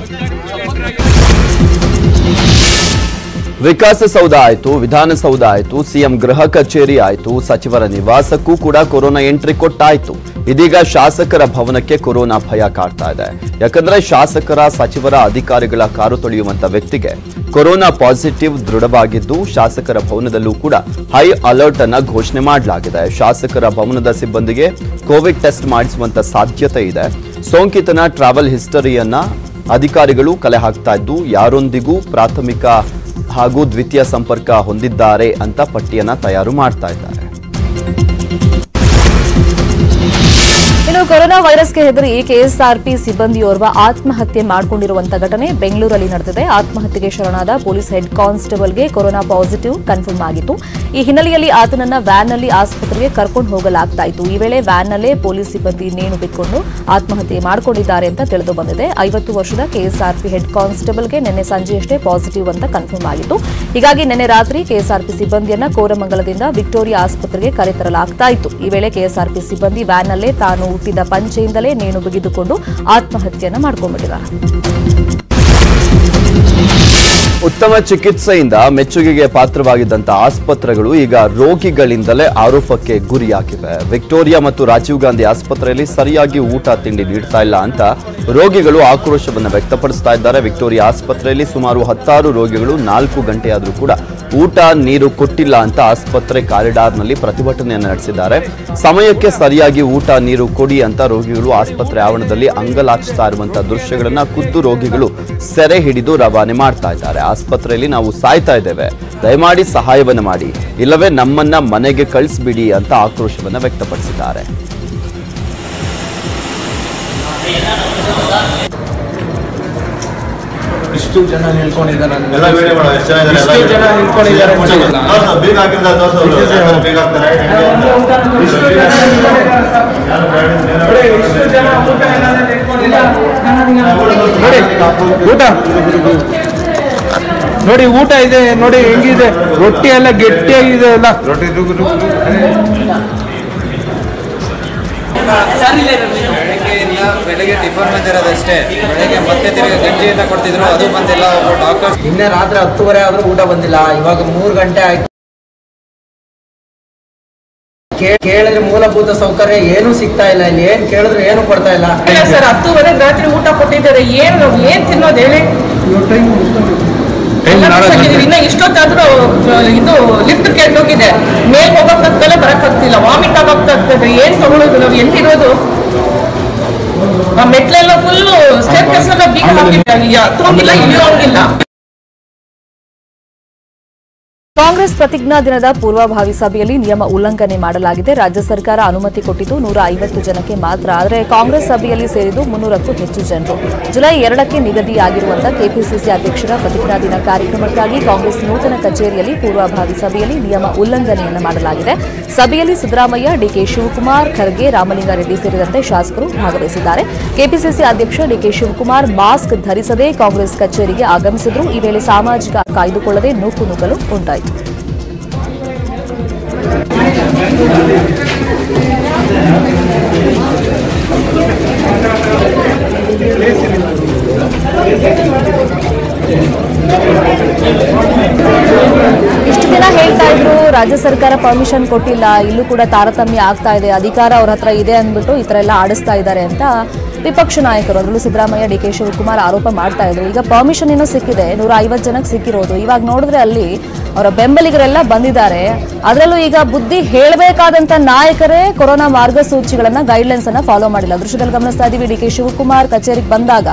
ವಿಕಾಸಸೌಧ ಆಯಿತು, ವಿಧಾನಸೌಧ ಆಯಿತು, ಸಿಎಂ ಗೃಹ ಕಚೇರಿ ಆಯಿತು, ಸಚಿವರ ನಿವಾಸಕ್ಕೂ ಕೂಡ ಕೊರೋನಾ ಎಂಟ್ರಿ ಕೊಟ್ಟಾಯಿತು. ಇದೀಗ ಶಾಸಕರ ಭವನಕ್ಕೆ ಕೊರೋನಾ ಭಯ ಕಾಡ್ತಾ ಇದೆ. ಯಾಕಂದ್ರೆ ಶಾಸಕರ, ಸಚಿವರ, ಅಧಿಕಾರಿಗಳ ಕಾರು ತೊಳೆಯುವಂತ ವ್ಯಕ್ತಿಗೆ ಕೊರೋನಾ ಪಾಸಿಟಿವ್ ದೃಢವಾಗಿದ್ದು, ಶಾಸಕರ ಭವನದಲ್ಲೂ ಕೂಡ ಹೈ ಅಲರ್ಟ್ ಅನ್ನ ಘೋಷಣೆ ಮಾಡಲಾಗಿದೆ. ಶಾಸಕರ ಭವನದ ಸಿಬ್ಬಂದಿಗೆ ಕೋವಿಡ್ ಟೆಸ್ಟ್ ಮಾಡಿಸುವಂತ ಸಾಧ್ಯತೆ ಇದೆ. ಸೋಂಕಿತನ ಟ್ರಾವೆಲ್ ಹಿಸ್ಟರಿಯನ್ನ ಅಧಿಕಾರಿಗಳು ಕಲೆ ಹಾಕ್ತಾ ಇದ್ದು, ಯಾರೊಂದಿಗೂ ಪ್ರಾಥಮಿಕ ಹಾಗೂ ದ್ವಿತೀಯ ಸಂಪರ್ಕ ಹೊಂದಿದ್ದಾರೆ ಅಂತ ಪಟ್ಟಿಯನ್ನ ತಯಾರು ಮಾಡ್ತಾ ಇದ್ದಾರೆ. ಇನ್ನು ಕೊರೋನಾ ವೈರಸ್ಗೆ ಹೆದರಿ ಕೆಎಸ್ಆರ್ಪಿ ಸಿಬ್ಬಂದಿಯೋರ್ವ ಆತ್ಮಹತ್ಯೆ ಮಾಡಿಕೊಂಡಿರುವಂತಹ ಘಟನೆ ಬೆಂಗಳೂರಲ್ಲಿ ನಡೆದಿದೆ. ಆತ್ಮಹತ್ಯೆಗೆ ಶರಣಾದ ಪೊಲೀಸ್ ಹೆಡ್ ಕಾನ್ಸ್ಟೇಬಲ್ಗೆ ಕೊರೋನಾ ಪಾಸಿಟಿವ್ ಕನ್ಫರ್ಮ್ ಆಗಿತ್ತು. ಈ ಹಿನ್ನೆಲೆಯಲ್ಲಿ ಆತನನ್ನ ವ್ಯಾನ್ನಲ್ಲಿ ಆಸ್ಪತ್ರೆಗೆ ಕರ್ಕೊಂಡು ಹೋಗಲಾಗ್ತಾ ಇತ್ತು. ಈ ವೇಳೆ ವ್ಯಾನ್ನಲ್ಲೇ ಪೊಲೀಸ್ ಸಿಬ್ಬಂದಿ ನೇಣು ಬಿಟ್ಕೊಂಡು ಆತ್ಮಹತ್ಯೆ ಮಾಡಿಕೊಂಡಿದ್ದಾರೆ ಅಂತ ತಿಳಿದು ಬಂದಿದೆ. 50 ವರ್ಷದ ಕೆಎಸ್ಆರ್ಪಿ ಹೆಡ್ ಕಾನ್ಸ್ಟೇಬಲ್ಗೆ ನಿನ್ನೆ ಸಂಜೆಯಷ್ಟೇ ಪಾಸಿಟಿವ್ ಅಂತ ಕನ್ಫರ್ಮ್ ಆಗಿತ್ತು. ಹೀಗಾಗಿ ನಿನ್ನೆ ರಾತ್ರಿ ಕೆಎಸ್ಆರ್ಪಿ ಸಿಬ್ಬಂದಿಯನ್ನ ಕೋರಮಂಗಲದಿಂದ ವಿಕ್ಟೋರಿಯಾ ಆಸ್ಪತ್ರೆಗೆ ಕರೆತರಲಾಗ್ತಾ ಇತ್ತು. ಈ ವೇಳೆ ಕೆಎಸ್ಆರ್ಪಿ ಸಿಬ್ಬಂದಿ ವ್ಯಾನ್ನಲ್ಲೇ ತಾನು ಹುಟ್ಟಿದ ಪಂಚೆಯಿಂದಲೇ ನೇಣು ಬಿಗಿದುಕೊಂಡು ಆತ್ಮಹತ್ಯೆಯನ್ನು ಮಾಡಿಕೊಂಡಿದ್ದಾರೆ. ಉತ್ತಮ ಚಿಕಿತ್ಸೆಯಿಂದ ಮೆಚ್ಚುಗೆಗೆ ಪಾತ್ರವಾಗಿದ್ದಂತಹ ಆಸ್ಪತ್ರೆಗಳು ಈಗ ರೋಗಿಗಳಿಂದಲೇ ಆರೋಪಕ್ಕೆ ಗುರಿಯಾಗಿವೆ. ವಿಕ್ಟೋರಿಯಾ ಮತ್ತು ರಾಜೀವ್ ಗಾಂಧಿ ಆಸ್ಪತ್ರೆಯಲ್ಲಿ ಸರಿಯಾಗಿ ಊಟ ತಿಂಡಿ ನೀಡ್ತಾ ಇಲ್ಲ ಅಂತ ರೋಗಿಗಳು ಆಕ್ರೋಶವನ್ನು ವ್ಯಕ್ತಪಡಿಸ್ತಾ ಇದ್ದಾರೆ. ವಿಕ್ಟೋರಿಯಾ ಆಸ್ಪತ್ರೆಯಲ್ಲಿ ಸುಮಾರು 16 ರೋಗಿಗಳು 4 ಗಂಟೆಯಾದರೂ ಕೂಡ ಊಟ ನೀರು ಕೊಟ್ಟಿಲ್ಲ ಅಂತ ಆಸ್ಪತ್ರೆ ಕಾರಿಡಾರ್ನಲ್ಲಿ ಪ್ರತಿಭಟನೆಯನ್ನು ನಡೆಸಿದ್ದಾರೆ. ಸಮಯಕ್ಕೆ ಸರಿಯಾಗಿ ಊಟ ನೀರು ಕೊಡಿ ಅಂತ ರೋಗಿಗಳು ಆಸ್ಪತ್ರೆ ಆವರಣದಲ್ಲಿ ಅಂಗಲಾಚಿಸ್ತಾ ಇರುವಂತಹ ದೃಶ್ಯಗಳನ್ನ ಖುದ್ದು ರೋಗಿಗಳು ಸೆರೆ ಹಿಡಿದು ರವಾನೆ ಮಾಡ್ತಾ ಇದ್ದಾರೆ. ಆಸ್ಪತ್ರೆಯಲ್ಲಿ ನಾವು ಸಾಯ್ತಾ ಇದ್ದೇವೆ, ದಯಮಾಡಿ ಸಹಾಯವನ್ನು ಮಾಡಿ, ಇಲ್ಲವೇ ನಮ್ಮನ್ನ ಮನೆಗೆ ಕಳಿಸ್ಬಿಡಿ ಅಂತ ಆಕ್ರೋಶವನ್ನು ವ್ಯಕ್ತಪಡಿಸಿದ್ದಾರೆ. ಇಷ್ಟು ಜನ ನಿಲ್ಕೊಂಡಿದ್ದಾರೆ, ಊಟ ನೋಡಿ, ಊಟ ಇದೆ ನೋಡಿ, ಹೆಂಗಿದೆ ರೊಟ್ಟಿ ಎಲ್ಲ ಗಟ್ಟಿಯಾಗಿದೆ ಎಲ್ಲ ರೊಟ್ಟಿ. ಬೆಳಗ್ಗೆ ಟಿಫನ್ ಬಂದಿರೋದಷ್ಟೇ, ಬೆಳಗ್ಗೆ ಮತ್ತೆ ತಿರುಗಿ ಗಂಜಿಯಿಂದ ಕೊಡ್ತಿದ್ರು, ಅದು ಬಂದಿಲ್ಲ. ಒಬ್ಬ ಡಾಕ್ಟರ್ ನಿನ್ನೆ ರಾತ್ರಿ 10:30 ಆದ್ರೂ ಊಟ ಬಂದಿಲ್ಲ. ಇವಾಗ 3 ಗಂಟೆ ಆಯ್ತು. ಕೇಳಿದ್ರೆ ಮೂಲಭೂತ ಸೌಕರ್ಯ ಏನು ಸಿಗ್ತಾ ಇಲ್ಲ, ಇಲ್ಲಿ ಏನ್ ಕೇಳಿದ್ರು ಏನು ಕೊಡ್ತಾ ಇಲ್ಲ ಸರ್. 10:30 ರಾತ್ರಿ ಊಟ ಕೊಟ್ಟಿದ್ದಾರೆ, ಏನ್ ತಿನ್ನೋದು ಹೇಳಿ? ಇನ್ನ ಇಷ್ಟೊತ್ತಾದ್ರೂ ಇದು ಲಿಫ್ಟ್ ಕೇಳೋಗಿದೆ, ಮೇಲ್ ಹೋಗಕ್ಕಾಗ್ತಲ್ಲ, ಬರಕ್ಕಾಗ್ತಿಲ್ಲ, ವಾಮಿಟ್ ಆಗೋಗ್ತದೆ. ಏನ್ ತಗೊಳ್ಳೋದು ನಾವು? ಎಲ್ಲಿರೋದು? ಆ ಮೆಟ್ಲೆಲ್ಲ ಫುಲ್ ಸ್ಟೇರ್ ಕೇಸ್ ಎಲ್ಲ ಬೀಗ ಹಾಕಿದ್ದಾರೆ, ಹತ್ತೋಂಗಿಲ್ಲ, ಇಳಿಯೋಂಗಿಲ್ಲ. ಕಾಂಗ್ರೆಸ್ ಪ್ರತಿಜ್ಞಾ ದಿನದ ಪೂರ್ವಭಾವಿ ಸಭೆಯಲ್ಲಿ ನಿಯಮ ಉಲ್ಲಂಘನೆ ಮಾಡಲಾಗಿದೆ. ರಾಜ್ಯ ಸರ್ಕಾರ ಅನುಮತಿ ಕೊಟ್ಟಿದ್ದು 150 ಜನಕ್ಕೆ ಮಾತ್ರ. ಆದರೆ ಕಾಂಗ್ರೆಸ್ ಸಭೆಯಲ್ಲಿ ಸೇರಿದ್ದು 300ಕ್ಕೂ ಹೆಚ್ಚು ಜನರು. ಜುಲೈ 2ಕ್ಕೆ ನಿಗದಿಯಾಗಿರುವಂತಹ ಕೆಪಿಸಿಸಿ ಅಧ್ಯಕ್ಷರ ಪ್ರತಿಜ್ಞಾ ದಿನ ಕಾರ್ಯಕ್ರಮಕ್ಕಾಗಿ ಕಾಂಗ್ರೆಸ್ ನೂತನ ಕಚೇರಿಯಲ್ಲಿ ಪೂರ್ವಭಾವಿ ಸಭೆಯಲ್ಲಿ ನಿಯಮ ಉಲ್ಲಂಘನೆಯನ್ನು ಮಾಡಲಾಗಿದೆ. ಸಭೆಯಲ್ಲಿ ಸಿದ್ದರಾಮಯ್ಯ, ಡಿಕೆ ಶಿವಕುಮಾರ್, ಖರ್ಗೆ, ರಾಮಲಿಂಗಾರೆಡ್ಡಿ ಸೇರಿದಂತೆ ಶಾಸಕರು ಭಾಗವಹಿಸಿದ್ದಾರೆ. ಕೆಪಿಸಿಸಿ ಅಧ್ಯಕ್ಷ ಡಿಕೆ ಶಿವಕುಮಾರ್ ಮಾಸ್ಕ್ ಧರಿಸದೆ ಕಾಂಗ್ರೆಸ್ ಕಚೇರಿಗೆ ಆಗಮಿಸಿದ್ರು. ಈ ವೇಳೆ ಸಾಮಾಜಿಕ ಕಾಯ್ದುಕೊಳ್ಳದೆ ನೂಕುನುಗ್ಗಲು ಉಂಟಾಯಿತು. ಇಷ್ಟು ದಿನ ಹೇಳ್ತಾ ಇದ್ರು ರಾಜ್ಯ ಸರ್ಕಾರ ಪರ್ಮಿಷನ್ ಕೊಟ್ಟಿಲ್ಲ, ಇಲ್ಲೂ ಕೂಡ ತಾರತಮ್ಯ ಆಗ್ತಾ ಇದೆ, ಅಧಿಕಾರ ಅವ್ರ ಹತ್ರ ಇದೆ ಅಂದ್ಬಿಟ್ಟು ಈ ತರ ಎಲ್ಲ ಆಡಿಸ್ತಾ ಇದ್ದಾರೆ ಅಂತ ವಿಪಕ್ಷ ನಾಯಕರು ಅದರಲ್ಲೂ ಸಿದ್ದರಾಮಯ್ಯ, ಡಿಕೆ ಶಿವಕುಮಾರ್ ಆರೋಪ ಮಾಡ್ತಾ ಇದ್ರು. ಈಗ ಪರ್ಮಿಷನ್ ಏನೋ ಸಿಕ್ಕಿದೆ, 150 ಜನಕ್ಕೆ ಸಿಕ್ಕಿರೋದು. ಇವಾಗ ನೋಡಿದ್ರೆ ಅಲ್ಲಿ ಅವರ ಬೆಂಬಲಿಗರೆಲ್ಲ ಬಂದಿದ್ದಾರೆ. ಅದರಲ್ಲೂ ಈಗ ಬುದ್ಧಿ ಹೇಳಬೇಕಾದಂತ ನಾಯಕರೇ ಕೊರೋನಾ ಮಾರ್ಗಸೂಚಿಗಳನ್ನ ಗೈಡ್ಲೈನ್ಸ್ ಅನ್ನ ಫಾಲೋ ಮಾಡಿಲ್ಲ. ದೃಶ್ಯದಲ್ಲಿ ಗಮನಿಸ್ತಾ ಇದೀವಿ, ಡಿಕೆ ಶಿವಕುಮಾರ್ ಕಚೇರಿಗೆ ಬಂದಾಗ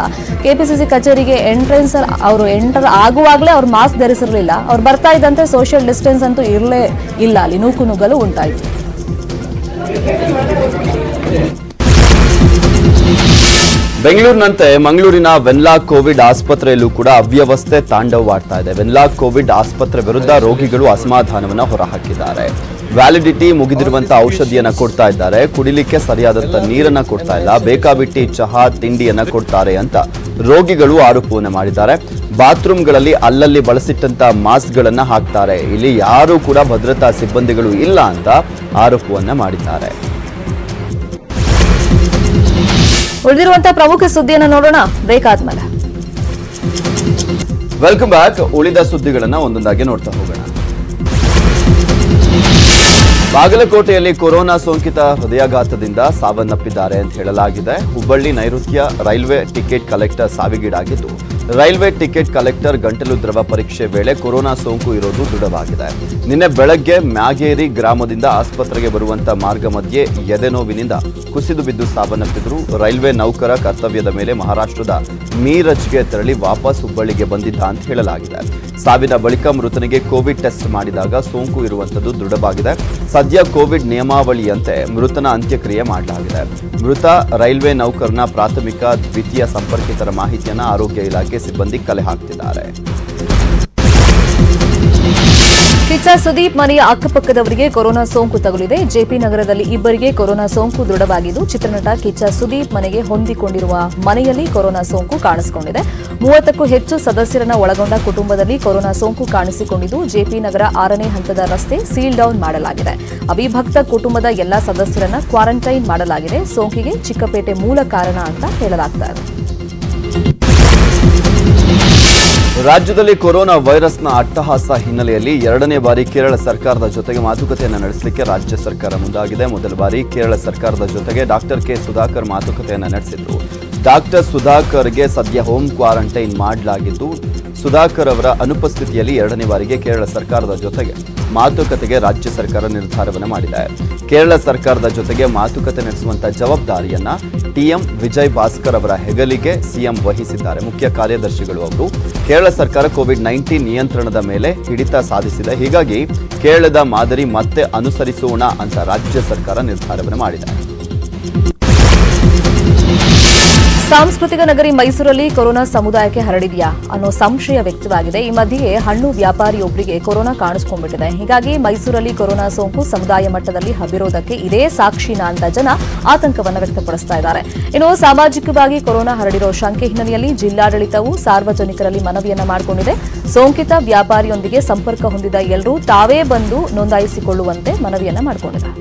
ಕೆಪಿಸಿಸಿ ಕಚೇರಿಗೆ ಎಂಟ್ರೆನ್ಸ್ ಅವರು ಎಂಟರ್ ಆಗುವಾಗಲೇ ಅವ್ರು ಮಾಸ್ಕ್ ಧರಿಸಿರಲಿಲ್ಲ. ಅವ್ರು ಬರ್ತಾ ಇದ್ದಂತೆ ಸೋಷಿಯಲ್ ಡಿಸ್ಟೆನ್ಸ್ ಅಂತೂ ಇರಲೇ ಇಲ್ಲ. ಅಲ್ಲಿ ನೂಕುನುಗ್ಗಲು ಉಂಟಾಯಿತು. ಬೆಂಗಳೂರಿನಂತೆ ಮಂಗಳೂರಿನ ವೆನ್ಲಾಕ್ ಕೋವಿಡ್ ಆಸ್ಪತ್ರೆಯಲ್ಲೂ ಕೂಡ ಅವ್ಯವಸ್ಥೆ ತಾಂಡವವಾಡ್ತಾ ಇದೆ. ವೆನ್ಲಾಕ್ ಕೋವಿಡ್ ಆಸ್ಪತ್ರೆ ವಿರುದ್ಧ ರೋಗಿಗಳು ಅಸಮಾಧಾನವನ್ನ ಹೊರಹಾಕಿದ್ದಾರೆ. ವ್ಯಾಲಿಡಿಟಿ ಮುಗಿದಿರುವಂತಹ ಔಷಧಿಯನ್ನ ಕೊಡ್ತಾ ಇದ್ದಾರೆ, ಕುಡಿಲಿಕ್ಕೆ ಸರಿಯಾದಂತ ನೀರನ್ನ ಕೊಡ್ತಾ ಇಲ್ಲ, ಬೇಕಾಬಿಟ್ಟಿ ಚಹಾ ತಿಂಡಿಯನ್ನ ಕೊಡ್ತಾರೆ ಅಂತ ರೋಗಿಗಳು ಆರೋಪವನ್ನ ಮಾಡಿದ್ದಾರೆ. ಬಾತ್ರೂಮ್ಗಳಲ್ಲಿ ಅಲ್ಲಲ್ಲಿ ಬಳಸಿಟ್ಟಂತ ಮಾಸ್ಕ್ಗಳನ್ನ ಹಾಕ್ತಾರೆ. ಇಲ್ಲಿ ಯಾರೂ ಕೂಡ ಭದ್ರತಾ ಸಿಬ್ಬಂದಿಗಳು ಇಲ್ಲ ಅಂತ ಆರೋಪವನ್ನ ಮಾಡಿದ್ದಾರೆ. ಉಳಿದಿರುವಂತಹ ಪ್ರಮುಖ ಸುದ್ದಿಯನ್ನು ನೋಡೋಣ ಬ್ರೇಕ್ ಆದ್ಮೇಲೆ. Welcome back. ಉಳಿದ ಸುದ್ದಿಗಳನ್ನ ಒಂದೊಂದಾಗಿ ನೋಡ್ತಾ ಹೋಗೋಣ. ಬಾಗಲಕೋಟೆಯಲ್ಲಿ ಕೊರೋನಾ ಸೋಂಕಿತ ಹೃದಯಾಘಾತದಿಂದ ಸಾವನ್ನಪ್ಪಿದ್ದಾರೆ ಅಂತ ಹೇಳಲಾಗಿದೆ. ಹುಬ್ಬಳ್ಳಿ ನೈಋತ್ಯ ರೈಲ್ವೆ ಟಿಕೆಟ್ ಕಲೆಕ್ಟರ್ ಸಾವಿಗೀಡಾಗಿದ್ದು, ರೈಲ್ವೆ ಟಿಕೆಟ್ ಕಲೆಕ್ಟರ್ ಗಂಟಲು ದ್ರವ ಪರೀಕ್ಷೆ ವೇಳೆ ಕೊರೋನಾ ಸೋಂಕು ಇರೋದು ದೃಢವಾಗಿದೆ. ನಿನ್ನೆ ಬೆಳಗ್ಗೆ ಮ್ಯಾಗೇರಿ ಗ್ರಾಮದಿಂದ ಆಸ್ಪತ್ರೆಗೆ ಬರುವಂತ ಮಾರ್ಗ ಮಧ್ಯೆ ಎದೆನೋವಿನಿಂದ ಕುಸಿದು ಬಿದ್ದು ಸಾವನ್ನಪ್ಪಿದ್ರು. ರೈಲ್ವೆ ನೌಕರ ಕರ್ತವ್ಯದ ಮೇಲೆ ಮಹಾರಾಷ್ಟ್ರದ ಮೀರಜ್ಗೆ ತೆರಳಿ ವಾಪಸ್ ಹುಬ್ಬಳ್ಳಿಗೆ ಬಂದಿದ್ದ ಅಂತ ಹೇಳಲಾಗಿದೆ. ಸಾವಿನ ಬಳಿಕ ಮೃತನಿಗೆ ಕೋವಿಡ್ ಟೆಸ್ಟ್ ಮಾಡಿದಾಗ ಸೋಂಕು ಇರುವಂತದ್ದು ದೃಢವಾಗಿದೆ. ಸದ್ಯ ಕೋವಿಡ್ ನಿಯಮಾವಳಿಯಂತೆ ಮೃತನ ಅಂತ್ಯಕ್ರಿಯೆ ಮಾಡಲಾಗಿದೆ. ಮೃತ ರೈಲ್ವೆ ನೌಕರನ ಪ್ರಾಥಮಿಕ ದ್ವಿತೀಯ ಸಂಪರ್ಕಿತರ ಮಾಹಿತಿಯನ್ನು ಆರೋಗ್ಯ ಇಲಾಖೆ ಸಿಬ್ಬಂದಿ ಕಲೆ ಹಾಕ್ತಿದ್ದಾರೆ. ಕಿಚ್ಚ ಸುದೀಪ್ ಮನೆಯ ಅಕ್ಕಪಕ್ಕದವರಿಗೆ ಕೊರೋನಾ ಸೋಂಕು ತಗುಲಿದೆ. ಜೆಪಿ ನಗರದಲ್ಲಿ ಇಬ್ಬರಿಗೆ ಕೊರೋನಾ ಸೋಂಕು ದೃಢವಾಗಿದ್ದು, ಚಿತ್ರನಟ ಕಿಚ್ಚ ಸುದೀಪ್ ಮನೆಗೆ ಹೊಂದಿಕೊಂಡಿರುವ ಮನೆಯಲ್ಲಿ ಕೊರೋನಾ ಸೋಂಕು ಕಾಣಿಸಿಕೊಂಡಿದೆ. 30ಕ್ಕೂ ಹೆಚ್ಚು ಸದಸ್ಯರನ್ನ ಒಳಗೊಂಡ ಕುಟುಂಬದಲ್ಲಿ ಕೊರೋನಾ ಸೋಂಕು ಕಾಣಿಸಿಕೊಂಡಿದ್ದು, ಜೆಪಿ ನಗರ 6ನೇ ಹಂತದ ರಸ್ತೆ ಸೀಲ್ ಡೌನ್ ಮಾಡಲಾಗಿದೆ. ಅವಿಭಕ್ತ ಕುಟುಂಬದ ಎಲ್ಲಾ ಸದಸ್ಯರನ್ನ ಕ್ವಾರಂಟೈನ್ ಮಾಡಲಾಗಿದೆ. ಸೋಂಕಿಗೆ ಚಿಕ್ಕಪೇಟೆ ಮೂಲ ಕಾರಣ ಅಂತ ಹೇಳಲಾಗ್ತಾ ಇದೆ. ರಾಜ್ಯದಲ್ಲಿ ಕೊರೋನಾ ವೈರಸ್ನ ಅಟ್ಟಹಾಸ ಹಿನ್ನೆಲೆಯಲ್ಲಿ 2ನೇ ಬಾರಿ ಕೇರಳ ಸರ್ಕಾರದ ಜೊತೆಗೆ ಮಾತುಕತೆಯನ್ನು ನಡೆಸಲಿಕ್ಕೆ ರಾಜ್ಯ ಸರ್ಕಾರ ಮುಂದಾಗಿದೆ. ಮೊದಲ ಬಾರಿ ಕೇರಳ ಸರ್ಕಾರದ ಜೊತೆಗೆ ಡಾಕ್ಟರ್ ಕೆ ಸುಧಾಕರ್ ಮಾತುಕತೆಯನ್ನು ನಡೆಸಿದ್ರು. ಡಾಕ್ಟರ್ ಸುಧಾಕರ್ಗೆ ಸದ್ಯ ಹೋಮ್ ಕ್ವಾರಂಟೈನ್ ಮಾಡಲಾಗಿದ್ದು, ಸುಧಾಕರ್ ಅವರ ಅನುಪಸ್ಥಿತಿಯಲ್ಲಿ 2ನೇ ಬಾರಿಗೆ ಕೇರಳ ಸರ್ಕಾರದ ಜೊತೆಗೆ ಮಾತುಕತೆಗೆ ರಾಜ್ಯ ಸರ್ಕಾರ ನಿರ್ಧಾರವನ್ನು ಮಾಡಿದೆ. ಕೇರಳ ಸರ್ಕಾರದ ಜೊತೆಗೆ ಮಾತುಕತೆ ನಡೆಸುವಂತಹ ಜವಾಬ್ದಾರಿಯನ್ನ ಟಿಎಂ ವಿಜಯ್ ಭಾಸ್ಕರ್ ಅವರ ಹೆಗಲಿಗೆ ಸಿಎಂ ವಹಿಸಿದ್ದಾರೆ. ಮುಖ್ಯ ಕಾರ್ಯದರ್ಶಿಗಳು ಅವರು ಕೇರಳ ಸರ್ಕಾರ ಕೋವಿಡ್-19 ನಿಯಂತ್ರಣದ ಮೇಲೆ ಹಿಡಿತ ಸಾಧಿಸಿದೆ. ಹೀಗಾಗಿ ಕೇರಳದ ಮಾದರಿ ಮತ್ತೆ ಅನುಸರಿಸೋಣ ಅಂತ ರಾಜ್ಯ ಸರ್ಕಾರ ನಿರ್ಧಾರವನ್ನು ಮಾಡಿದೆ. ಸಾಂಸ್ಕೃತಿಕ ನಗರಿ ಮೈಸೂರಲ್ಲಿ ಕೊರೋನಾ ಸಮುದಾಯಕ್ಕೆ ಹರಡಿದೆಯಾ ಅನ್ನೋ ಸಂಶಯ ವ್ಯಕ್ತವಾಗಿದೆ. ಈ ಮಧ್ಯೆ ಹಣ್ಣು ವ್ಯಾಪಾರಿಯೊಬ್ಬರಿಗೆ ಕೊರೋನಾ ಕಾಣಿಸಿಕೊಂಡ್ಬಿಟ್ಟಿದೆ. ಹೀಗಾಗಿ ಮೈಸೂರಲ್ಲಿ ಕೊರೋನಾ ಸೋಂಕು ಸಮುದಾಯ ಮಟ್ಟದಲ್ಲಿ ಹಬ್ಬಿರೋದಕ್ಕೆ ಇದೇ ಸಾಕ್ಷಿನಾ ಅಂತ ಜನ ಆತಂಕವನ್ನು ವ್ಯಕ್ತಪಡಿಸ್ತಾ ಇದ್ದಾರೆ. ಇನ್ನು ಸಾಮಾಜಿಕವಾಗಿ ಕೊರೋನಾ ಹರಡಿರೋ ಶಂಕೆ ಹಿನ್ನೆಲೆಯಲ್ಲಿ ಜಿಲ್ಲಾಡಳಿತವು ಸಾರ್ವಜನಿಕರಲ್ಲಿ ಮನವಿಯನ್ನ ಮಾಡಿಕೊಂಡಿದೆ. ಸೋಂಕಿತ ವ್ಯಾಪಾರಿಯೊಂದಿಗೆ ಸಂಪರ್ಕ ಹೊಂದಿದ ಎಲ್ಲರೂ ತಾವೇ ಬಂದು ನೋಂದಾಯಿಸಿಕೊಳ್ಳುವಂತೆ ಮನವಿಯನ್ನ ಮಾಡಿಕೊಂಡಿದೆ.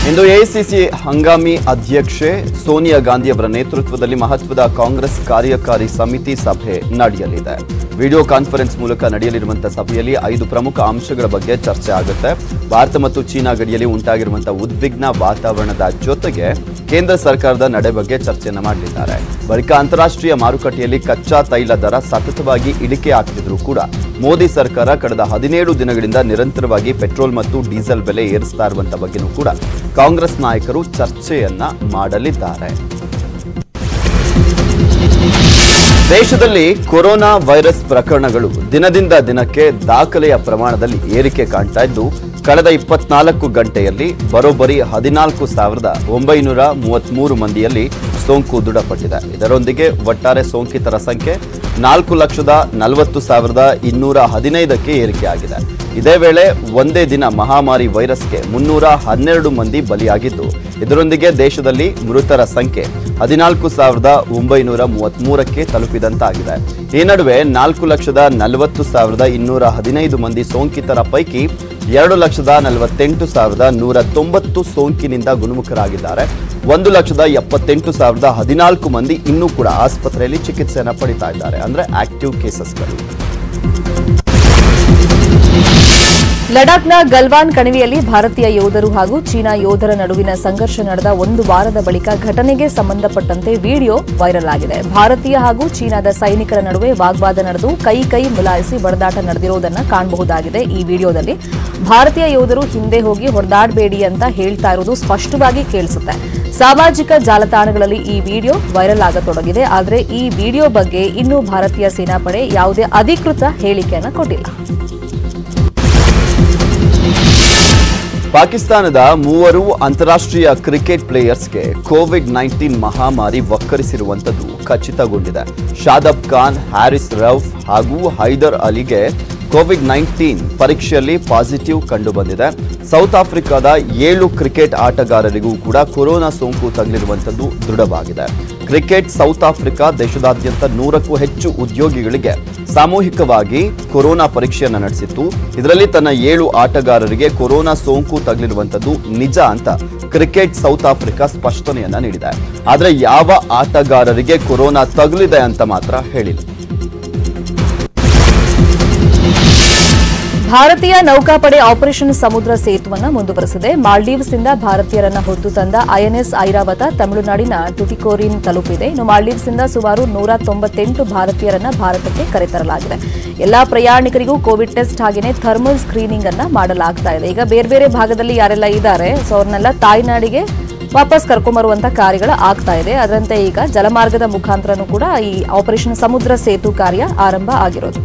ಇಂದು ಎಐಸಿಸಿ ಹಂಗಾಮಿ ಅಧ್ಯಕ್ಷೆ ಸೋನಿಯಾ ಗಾಂಧಿ ಅವರ ನೇತೃತ್ವದಲ್ಲಿ ಮಹತ್ವದ ಕಾಂಗ್ರೆಸ್ ಕಾರ್ಯಕಾರಿ ಸಮಿತಿ ಸಭೆ ನಡೆಯಲಿದೆ. ವಿಡಿಯೋ ಕಾನ್ಫರೆನ್ಸ್ ಮೂಲಕ ನಡೆಯಲಿರುವಂತಹ ಸಭೆಯಲ್ಲಿ 5 ಪ್ರಮುಖ ಅಂಶಗಳ ಬಗ್ಗೆ ಚರ್ಚೆ ಆಗುತ್ತೆ. ಭಾರತ ಮತ್ತು ಚೀನಾ ಗಡಿಯಲ್ಲಿ ಉಂಟಾಗಿರುವಂತಹ ಉದ್ವಿಗ್ನ ವಾತಾವರಣದ ಜೊತೆಗೆ ಕೇಂದ್ರ ಸರ್ಕಾರದ ನಡೆ ಬಗ್ಗೆ ಚರ್ಚೆಯನ್ನು ಮಾಡಲಿದ್ದಾರೆ. ಬಳಿಕ ಅಂತಾರಾಷ್ಟ್ರೀಯ ಮಾರುಕಟ್ಟೆಯಲ್ಲಿ ಕಚ್ಚಾ ತೈಲ ದರ ಸತತವಾಗಿ ಇಳಿಕೆ ಆಗ್ತಿದ್ರೂ ಕೂಡ ಮೋದಿ ಸರ್ಕಾರ ಕಳೆದ 17 ದಿನಗಳಿಂದ ನಿರಂತರವಾಗಿ ಪೆಟ್ರೋಲ್ ಮತ್ತು ಡೀಸೆಲ್ ಬೆಲೆ ಏರಿಸ್ತಾ ಇರುವಂತಹ ಬಗ್ಗೆನೂ ಕೂಡ ಕಾಂಗ್ರೆಸ್ ನಾಯಕರು ಚರ್ಚೆಯನ್ನ ಮಾಡಲಿದ್ದಾರೆ. ದೇಶದಲ್ಲಿ ಕೊರೋನಾ ವೈರಸ್ ಪ್ರಕರಣಗಳು ದಿನದಿಂದ ದಿನಕ್ಕೆ ದಾಖಲೆಯ ಪ್ರಮಾಣದಲ್ಲಿ ಏರಿಕೆ ಕಾಣ್ತಾ ಇದ್ದು ಕಳೆದ 24 ಗಂಟೆಯಲ್ಲಿ ಬರೋಬ್ಬರಿ 14,933 ಮಂದಿಯಲ್ಲಿ ಸೋಂಕು ದೃಢಪಟ್ಟಿದೆ. ಇದರೊಂದಿಗೆ ಒಟ್ಟಾರೆ ಸೋಂಕಿತರ ಸಂಖ್ಯೆ 4,40,215ಕ್ಕೆ ಏರಿಕೆಯಾಗಿದೆ. ಇದೇ ವೇಳೆ ಒಂದೇ ದಿನ ಮಹಾಮಾರಿ ವೈರಸ್ಗೆ 312 ಮಂದಿ ಬಲಿಯಾಗಿದ್ದು ಇದರೊಂದಿಗೆ ದೇಶದಲ್ಲಿ ಮೃತರ ಸಂಖ್ಯೆ 14,933ಕ್ಕೆ ತಲುಪಿದಂತಾಗಿದೆ. ಈ ನಡುವೆ 4,40,215 ಮಂದಿ ಸೋಂಕಿತರ ಪೈಕಿ 2,48,190 ಸೋಂಕಿನಿಂದ ಗುಣಮುಖರಾಗಿದ್ದಾರೆ. 1,78,014 ಮಂದಿ ಇನ್ನೂ ಕೂಡ ಆಸ್ಪತ್ರೆಯಲ್ಲಿ ಚಿಕಿತ್ಸೆಯನ್ನು ಪಡಿತಾ ಇದ್ದಾರೆ. ಅಂದ್ರೆ ಆಕ್ಟಿವ್ ಕೇಸಸ್ಗಳು. ಲಡಾಖ್ನ ಗಲ್ವಾನ್ ಕಣಿವೆಯಲ್ಲಿ ಭಾರತೀಯ ಯೋಧರು ಹಾಗೂ ಚೀನಾ ಯೋಧರ ನಡುವಿನ ಸಂಘರ್ಷ ನಡೆದ ಒಂದು ವಾರದ ಬಳಿಕ ಘಟನೆಗೆ ಸಂಬಂಧಪಟ್ಟಂತೆ ವಿಡಿಯೋ ವೈರಲ್ ಆಗಿದೆ. ಭಾರತೀಯ ಹಾಗೂ ಚೀನಾದ ಸೈನಿಕರ ನಡುವೆ ವಾಗ್ವಾದ ನಡೆದು ಕೈ ಮಿಲಾಯಿಸಿ ಬಡದಾಟ ನಡೆದಿರುವುದನ್ನು ಕಾಣಬಹುದಾಗಿದೆ. ಈ ವಿಡಿಯೋದಲ್ಲಿ ಭಾರತೀಯ ಯೋಧರು ಹಿಂದೆ ಹೋಗಿ ಹೊಡೆದಾಡಬೇಡಿ ಅಂತ ಹೇಳ್ತಾ ಇರುವುದು ಸ್ಪಷ್ಟವಾಗಿ ಕೇಳಿಸುತ್ತೆ. ಸಾಮಾಜಿಕ ಜಾಲತಾಣಗಳಲ್ಲಿ ಈ ವಿಡಿಯೋ ವೈರಲ್ ಆಗತೊಡಗಿದೆ. ಆದರೆ ಈ ವಿಡಿಯೋ ಬಗ್ಗೆ ಇನ್ನೂ ಭಾರತೀಯ ಸೇನಾಪಡೆ ಯಾವುದೇ ಅಧಿಕೃತ ಹೇಳಿಕೆಯನ್ನು ಕೊಟ್ಟಿಲ್ಲ. ಪಾಕಿಸ್ತಾನದ 3 ಅಂತಾರಾಷ್ಟ್ರೀಯ ಕ್ರಿಕೆಟ್ ಪ್ಲೇಯರ್ಸ್ಗೆ ಕೋವಿಡ್-19 ಮಹಾಮಾರಿ ಒಕ್ಕರಿಸಿರುವಂತದ್ದು ಖಚಿತಗೊಂಡಿದೆ. ಶಾದಬ್ ಖಾನ್, ಹ್ಯಾರಿಸ್ ರೌಫ್ ಹಾಗೂ ಹೈದರ್ ಅಲಿಗೆ ಕೋವಿಡ್-19 ಪರೀಕ್ಷೆಯಲ್ಲಿ ಪಾಸಿಟಿವ್ ಕಂಡುಬಂದಿದೆ. ಸೌತ್ ಆಫ್ರಿಕಾದ 7 ಕ್ರಿಕೆಟ್ ಆಟಗಾರರಿಗೂ ಕೂಡ ಕೊರೋನಾ ಸೋಂಕು ತಗುಲಿರುವಂತದ್ದು ದೃಢವಾಗಿದೆ. ಕ್ರಿಕೆಟ್ ಸೌತ್ ಆಫ್ರಿಕಾ ದೇಶದಾದ್ಯಂತ 100ಕ್ಕೂ ಹೆಚ್ಚು ಉದ್ಯೋಗಿಗಳಿಗೆ ಸಾಮೂಹಿಕವಾಗಿ ಕೊರೋನಾ ಪರೀಕ್ಷೆಯನ್ನು ನಡೆಸಿತ್ತು. ಇದರಲ್ಲಿ ತನ್ನ 7 ಆಟಗಾರರಿಗೆ ಕೊರೋನಾ ಸೋಂಕು ತಗುಲಿರುವಂತದ್ದು ನಿಜ ಅಂತ ಕ್ರಿಕೆಟ್ ಸೌತ್ ಆಫ್ರಿಕಾ ಸ್ಪಷ್ಟನೆಯನ್ನ ನೀಡಿದೆ. ಆದರೆ ಯಾವ ಆಟಗಾರರಿಗೆ ಕೊರೋನಾ ತಗುಲಿದೆ ಅಂತ ಮಾತ್ರ ಹೇಳಿಲ್ಲ. ಭಾರತೀಯ ನೌಕಾಪಡೆ ಆಪರೇಷನ್ ಸಮುದ್ರ ಸೇತುವನ್ನು ಮುಂದುವರೆಸಿದೆ. ಮಾಲ್ಡೀವ್ಸ್ನಿಂದ ಭಾರತೀಯರನ್ನ ಹೊತ್ತು ತಂದ ಐಎನ್ಎಸ್ ಐರಾವತ ತಮಿಳುನಾಡಿನ ಟುಟಿಕೋರಿನ್ ತಲುಪಿದೆ. ಇನ್ನು ಮಾಲ್ಡೀವ್ಸ್ನಿಂದ ಸುಮಾರು 198 ಭಾರತೀಯರನ್ನ ಭಾರತಕ್ಕೆ ಕರೆತರಲಾಗಿದೆ. ಎಲ್ಲಾ ಪ್ರಯಾಣಿಕರಿಗೂ ಕೋವಿಡ್ ಟೆಸ್ಟ್ ಹಾಗೆಯೇ ಥರ್ಮಲ್ ಸ್ಕ್ರೀನಿಂಗ್ ಅನ್ನ ಮಾಡಲಾಗ್ತಾ ಇದೆ. ಈಗ ಬೇರೆ ಬೇರೆ ಭಾಗದಲ್ಲಿ ಯಾರೆಲ್ಲ ಇದ್ದಾರೆ ಅವ್ರನ್ನೆಲ್ಲ ತಾಯ್ನಾಡಿಗೆ ವಾಪಸ್ ಕರ್ಕೊಂಬರುವಂತ ಕಾರ್ಯಗಳು ಆಗ್ತಾ ಇದೆ. ಅದರಂತೆ ಈಗ ಜಲಮಾರ್ಗದ ಮುಖಾಂತರನೂ ಕೂಡ ಈ ಆಪರೇಷನ್ ಸಮುದ್ರ ಸೇತು ಕಾರ್ಯ ಆರಂಭ ಆಗಿರೋದು.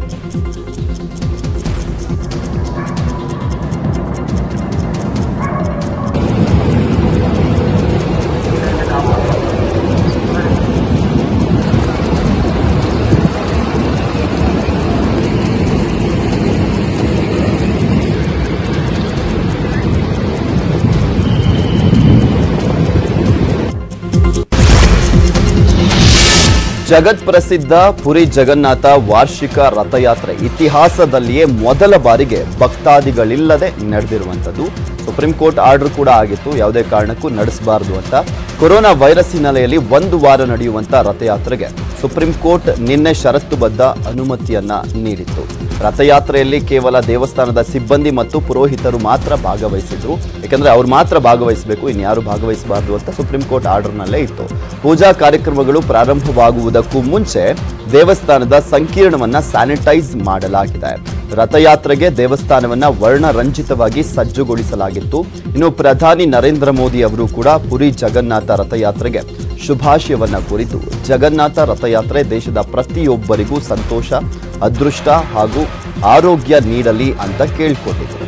ಜಗತ್ ಪ್ರಸಿದ್ಧ ಪುರಿ ಜಗನ್ನಾಥ ವಾರ್ಷಿಕ ರಥಯಾತ್ರೆ ಇತಿಹಾಸದಲ್ಲಿಯೇ ಮೊದಲ ಬಾರಿಗೆ ಭಕ್ತಾದಿಗಳಿಲ್ಲದೆ ನಡೆದಿರುವಂಥದ್ದು. ಸುಪ್ರೀಂ ಕೋರ್ಟ್ ಆರ್ಡರ್ ಕೂಡ ಆಗಿತ್ತು, ಯಾವುದೇ ಕಾರಣಕ್ಕೂ ನಡೆಸಬಾರದು ಅಂತ. ಕೊರೋನಾ ವೈರಸ್ ಹಿನ್ನೆಲೆಯಲ್ಲಿ 1 ವಾರ ನಡೆಯುವಂಥ ರಥಯಾತ್ರೆಗೆ ಸುಪ್ರೀಂ ಕೋರ್ಟ್ ನಿನ್ನೆ ಷರತ್ತುಬದ್ಧ ಅನುಮತಿಯನ್ನ ನೀಡಿತ್ತು. ರಥಯಾತ್ರೆಯಲ್ಲಿ ಕೇವಲ ದೇವಸ್ಥಾನದ ಸಿಬ್ಬಂದಿ ಮತ್ತು ಪುರೋಹಿತರು ಮಾತ್ರ ಭಾಗವಹಿಸಿದ್ರು. ಯಾಕಂದ್ರೆ ಅವ್ರು ಮಾತ್ರ ಭಾಗವಹಿಸಬೇಕು, ಇನ್ಯಾರು ಭಾಗವಹಿಸಬಾರದು ಅಂತ ಸುಪ್ರೀಂ ಕೋರ್ಟ್ ಆರ್ಡರ್ನಲ್ಲೇ ಇತ್ತು. ಪೂಜಾ ಕಾರ್ಯಕ್ರಮಗಳು ಪ್ರಾರಂಭವಾಗುವುದಕ್ಕೂ ಮುಂಚೆ ದೇವಸ್ಥಾನದ ಸಂಕೀರ್ಣವನ್ನ ಸ್ಯಾನಿಟೈಸ್ ಮಾಡಲಾಗಿದೆ. ರಥಯಾತ್ರೆಗೆ ದೇವಸ್ಥಾನವನ್ನ ವರ್ಣರಂಜಿತವಾಗಿ ಸಜ್ಜುಗೊಳಿಸಲಾಗಿತ್ತು. ಇನ್ನು ಪ್ರಧಾನಿ ನರೇಂದ್ರ ಮೋದಿ ಅವರು ಕೂಡ ಪುರಿ ಜಗನ್ನಾಥ ರಥಯಾತ್ರೆಗೆ ಶುಭಾಶಯವನ್ನ ಕೋರಿದ್ದು, ಜಗನ್ನಾಥ ರಥಯಾತ್ರೆ ದೇಶದ ಪ್ರತಿಯೊಬ್ಬರಿಗೂ ಸಂತೋಷ, ಅದೃಷ್ಟ ಹಾಗೂ ಆರೋಗ್ಯ ನೀಡಲಿ ಅಂತ ಕೇಳಿಕೊಂಡಿದ್ರು.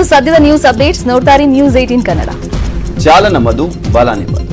ಇದು ಸದ್ಯದ ನ್ಯೂಸ್ ಅಪ್ಡೇಟ್ಸ್. ನೋಡ್ತಾ ಇರಿ News 18 ಕನ್ನಡ. ಜಾಲ ನಮ್ಮದು, ಬಲ ನಿಮ್ಮದು.